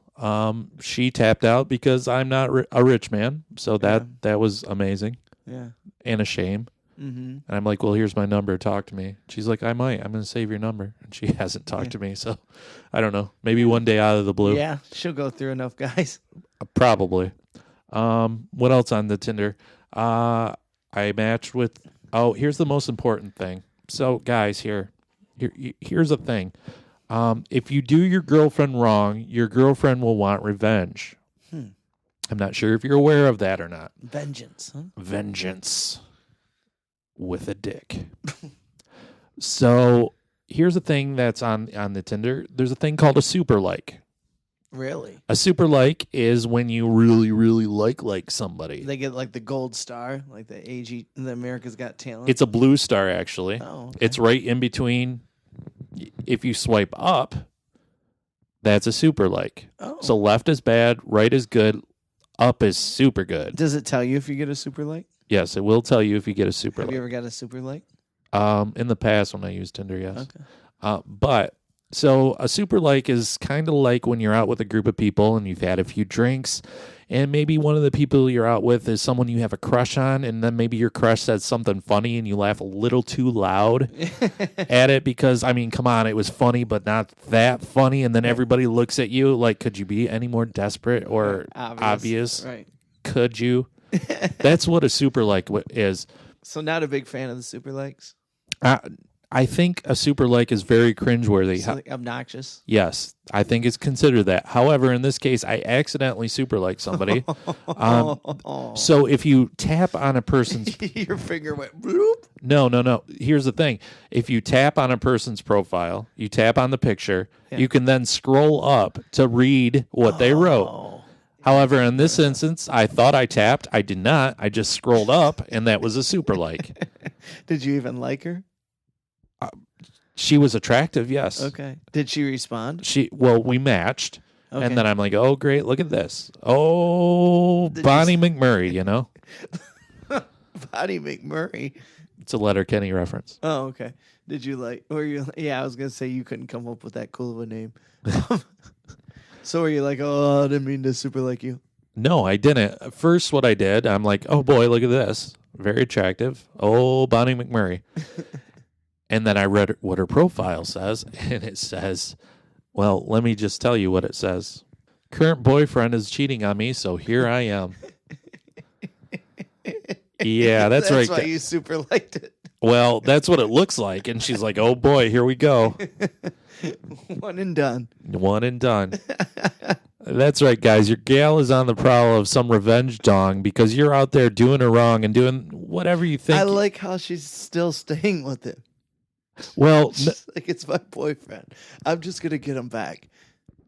She tapped out because I'm not a rich man. So that was amazing. Yeah. And a shame. Mm-hmm. And I'm like, well, here's my number. Talk to me. She's like, I'm going to save your number. And she hasn't talked to me. So I don't know. Maybe one day out of the blue. Yeah, she'll go through enough guys. Probably. What else on the Tinder? I matched with, here's the most important thing. So guys, here's the thing. If you do your girlfriend wrong, your girlfriend will want revenge. I'm not sure if you're aware of that or not. Vengeance, huh? Vengeance. With a dick. So here's a thing that's on the Tinder. There's a thing called a super like. Really? A super like is when you really, really like somebody. They get like the gold star, like the the America's Got Talent. It's a blue star, actually. Oh, okay. It's right in between. If you swipe up, that's a super like. Oh. So left is bad, right is good, up is super good. Does it tell you if you get a super like? Yes, it will tell you if you get a super like. Have you ever got a super like? In the past when I used Tinder, yes. Okay. So a super like is kind of like when you're out with a group of people and you've had a few drinks, and maybe one of the people you're out with is someone you have a crush on, and then maybe your crush says something funny and you laugh a little too loud at it because, I mean, come on, it was funny, but not that funny, and then everybody looks at you like, could you be any more desperate or obvious? Right. Could you? That's what a super like is. So not a big fan of the super likes? I think a super like is very cringeworthy. So like obnoxious? Yes, I think it's considered that. However, in this case, I accidentally super like somebody. So if you tap on a person's... Your finger went bloop? No. Here's the thing. If you tap on a person's profile, you tap on the picture, you can then scroll up to read what they wrote. However, in this instance, I thought I tapped. I did not. I just scrolled up, and that was a super like. Did you even like her? She was attractive, yes. Okay. Did she respond? We matched, and then I'm like, oh, great, look at this. Oh, Bonnie McMurray, Bonnie McMurray. It's a Letterkenny reference. Oh, okay. Did you like, I was going to say you couldn't come up with that cool of a name. So were you like, oh, I didn't mean to super like you? No, I didn't. First, what I did, I'm like, oh, boy, look at this. Very attractive. Oh, Bonnie McMurray. And then I read what her profile says, and it says, well, let me just tell you what it says. Current boyfriend is cheating on me, so here I am. Yeah, that's right. That's why you super liked it. Well, that's what it looks like. And she's like, oh, boy, here we go. One and done. One and done. That's right, guys. Your gal is on the prowl of some revenge dong because you're out there doing her wrong and doing whatever you think. I like how she's still staying with him. Well, like it's my boyfriend. I'm just gonna get him back.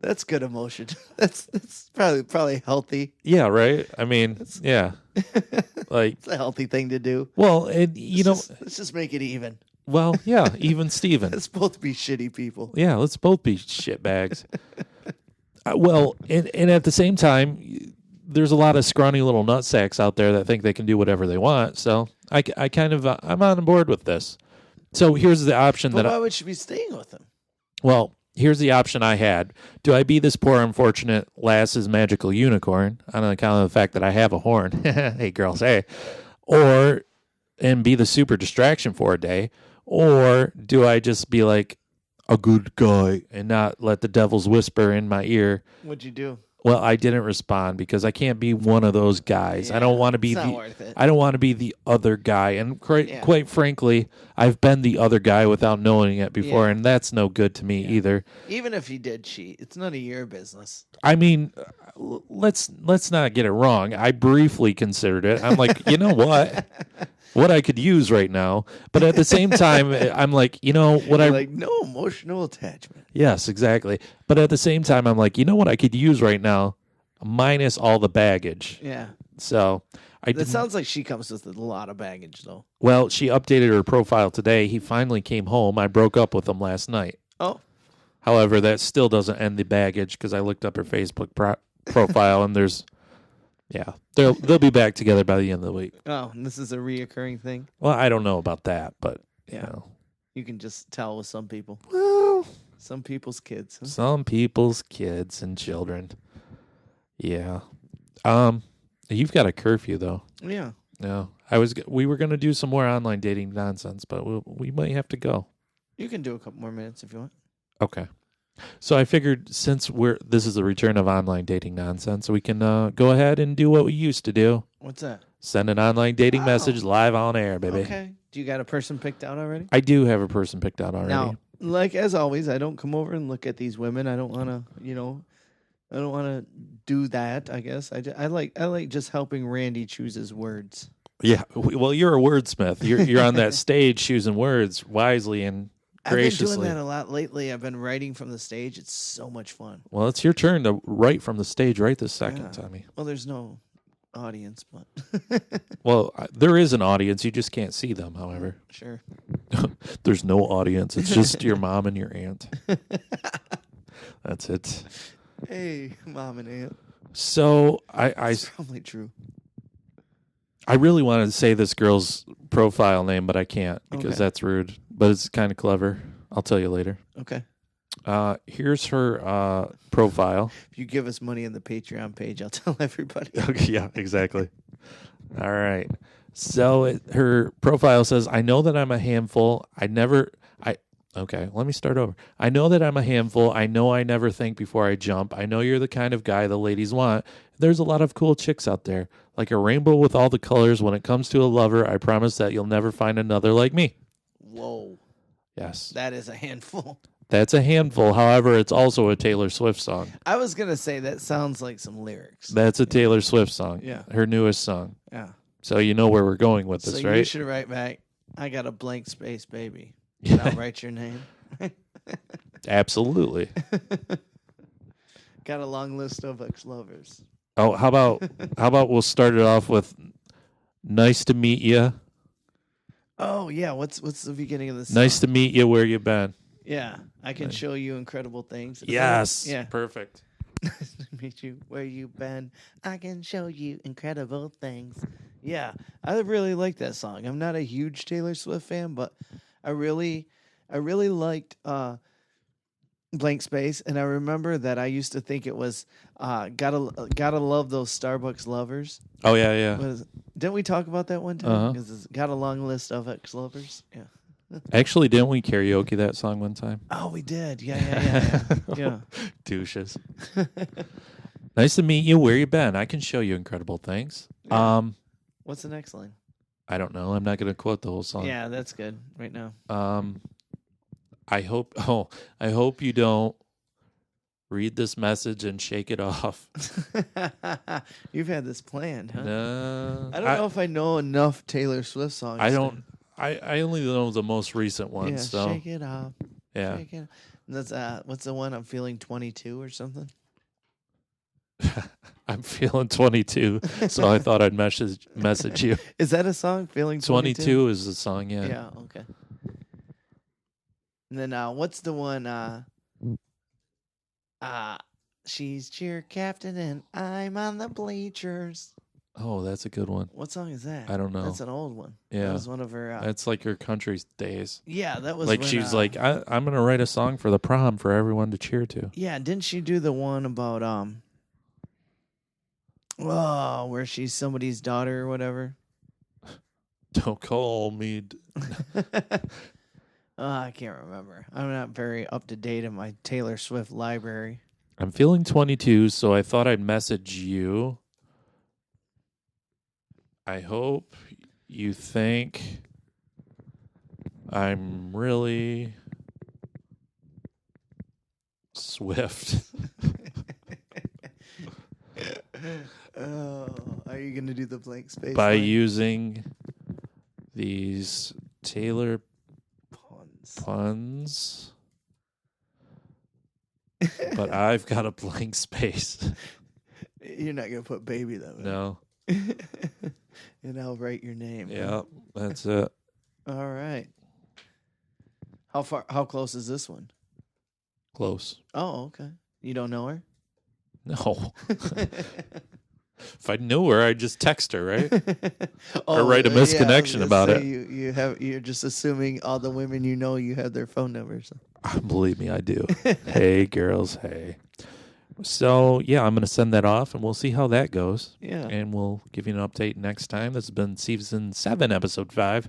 That's good emotion. That's probably healthy. Yeah, right. I mean, yeah, like it's a healthy thing to do. Well, and let's just make it even. Well, yeah, even Steven. Let's both be shitty people. Yeah, let's both be shitbags. Well, and at the same time, there's a lot of scrawny little nutsacks out there that think they can do whatever they want. So I kind of I'm on board with this. So here's the option why would she be staying with him? Well, here's the option I had. Do I be this poor, unfortunate lass's magical unicorn on account of the fact that I have a horn? Hey, girls, hey. And be the super distraction for a day? Or do I just be like a good guy and not let the devil's whisper in my ear? What'd you do? Well, I didn't respond because I can't be one of those guys. I don't want to be it's not worth it. I don't want to be the other guy. And quite frankly, I've been the other guy without knowing it before, and that's no good to me either. Even if he did cheat, it's none of your business. I mean, let's not get it wrong. I briefly considered it. I'm like, you know what? What I could use right now. But at the same time, I'm like, you know what? You're like, no emotional attachment. Yes, exactly. But at the same time, I'm like, you know what I could use right now, minus all the baggage. Yeah. So That sounds like she comes with a lot of baggage, though. Well, she updated her profile today. He finally came home. I broke up with him last night. Oh. However, that still doesn't end the baggage because I looked up her Facebook profile and there's, they'll be back together by the end of the week. Oh, and this is a reoccurring thing? Well, I don't know about that, but you know. You can just tell with some people. Well, some people's kids. Huh? Some people's kids and children. Yeah. You've got a curfew though. Yeah. No. We were going to do some more online dating nonsense, but we might have to go. You can do a couple more minutes if you want. Okay. So I figured since this is the return of online dating nonsense, we can go ahead and do what we used to do. What's that? Send an online dating message live on air, baby. Okay. Do you got a person picked out already? I do have a person picked out already. Now, like as always, I don't come over and look at these women. I don't want to, do that. I guess I like just helping Randy choose his words. Yeah. Well, you're a wordsmith. You're on that stage choosing words wisely and graciously. I've been doing that a lot lately. I've been writing from the stage. It's so much fun. Well, it's your turn to write from the stage right this second, Tommy. Well, there's no audience, but well, there is an audience. You just can't see them, however. Sure. There's no audience. It's just your mom and your aunt. That's it. Hey, mom and aunt. So That's probably true. I really wanted to say this girl's profile name, but I can't because that's rude. But it's kind of clever. I'll tell you later. Okay. Here's her profile. If you give us money on the Patreon page, I'll tell everybody. Okay, yeah, exactly. All right. So her profile says, I know that I'm a handful. Okay, let me start over. I know that I'm a handful. I know I never think before I jump. I know you're the kind of guy the ladies want. There's a lot of cool chicks out there. Like a rainbow with all the colors. When it comes to a lover, I promise that you'll never find another like me. Whoa. Yes. That is a handful. That's a handful. However, it's also a Taylor Swift song. I was going to say that sounds like some lyrics. That's a Taylor Swift song. Yeah. Her newest song. Yeah. So you know where we're going with this, so right? You should write back, I got a blank space, baby. And I'll write your name. Absolutely. Got a long list of ex-lovers. Oh, how about we'll start it off with nice to meet you. Oh, yeah. What's the beginning of this song? Nice to meet you. Where you been? Yeah. I can show you incredible things. Yes. Yeah. Perfect. Nice to meet you. Where you been? I can show you incredible things. Yeah. I really like that song. I'm not a huge Taylor Swift fan, but I really liked Blank Space, and I remember that I used to think it was gotta love those Starbucks lovers. Oh yeah. Didn't we talk about that one time? Because it's got a long list of ex-lovers. Yeah. Actually, didn't we karaoke that song one time? Oh, we did. Yeah. Yeah. Douches. Nice to meet you. Where you been? I can show you incredible things. Yeah. What's the next line? I don't know. I'm not going to quote the whole song. Yeah, that's good right now. I hope you don't read this message and shake it off. You've had this planned, huh? No. I don't know if I know enough Taylor Swift songs. I don't. I only know the most recent ones. Yeah, so. shake it off. Yeah. Shake it off. And that's what's the one? I'm feeling 22 or something. I'm feeling 22, so I thought I'd message you. Is that a song? Feeling 22? 22 is the song, yeah. Yeah, okay. And then what's the one? She's cheer captain and I'm on the bleachers. Oh, that's a good one. What song is that? I don't know. That's an old one. Yeah. That was one of her. That's like her country days. Yeah, that was like when, she's like, I'm going to write a song for the prom for everyone to cheer to. Yeah, didn't she do the one about where she's somebody's daughter or whatever? Don't call me. I can't remember. I'm not very up to date in my Taylor Swift library. I'm feeling 22, so I thought I'd message you. I hope you think I'm really swift. Are you going to do the blank space? By line? using these Taylor puns. But I've got a blank space. You're not going to put baby, though. No. And I'll write your name. Yeah, that's it. All right. How close is this one? Close. Oh, okay. You don't know her? No. If I knew her, I'd just text her, right? Oh, or write a misconnection about it. You're just assuming all the women you know, you have their phone numbers. Believe me, I do. Hey, girls, hey. So, yeah, I'm going to send that off, and we'll see how that goes. Yeah. And we'll give you an update next time. This has been Season 7, Episode 5.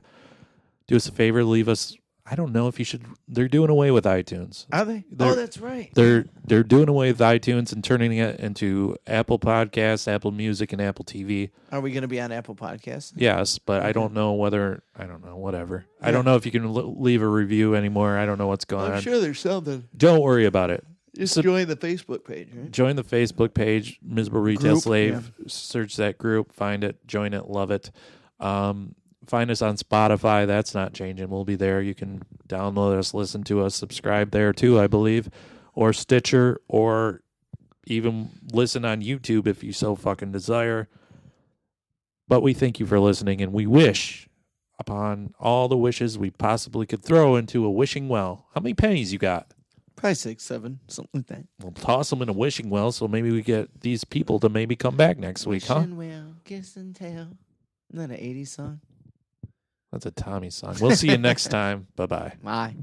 Do us a favor, leave us... I don't know if you should... They're doing away with iTunes. Are they? Oh, that's right. They're doing away with iTunes and turning it into Apple Podcasts, Apple Music, and Apple TV. Are we going to be on Apple Podcasts? Yes, but okay. I don't know whether... I don't know, whatever. Yeah. I don't know if you can leave a review anymore. I don't know what's going on. I'm sure there's something. Don't worry about it. Just join the Facebook page, right? Join the Facebook page, Miserable Retail Slave. Yeah. Search that group, find it, join it, love it. Find us on Spotify. That's not changing. We'll be there. You can download us, listen to us, subscribe there too, I believe. Or Stitcher, or even listen on YouTube if you so fucking desire. But we thank you for listening, and we wish upon all the wishes we possibly could throw into a wishing well. How many pennies you got? Probably 6, 7, something like that. We'll toss them in a wishing well, so maybe we get these people to maybe come back next week, huh? Wishing well, kiss and tell. Isn't that an 80s song? That's a Tommy song. We'll see you next time. Bye-bye. Bye.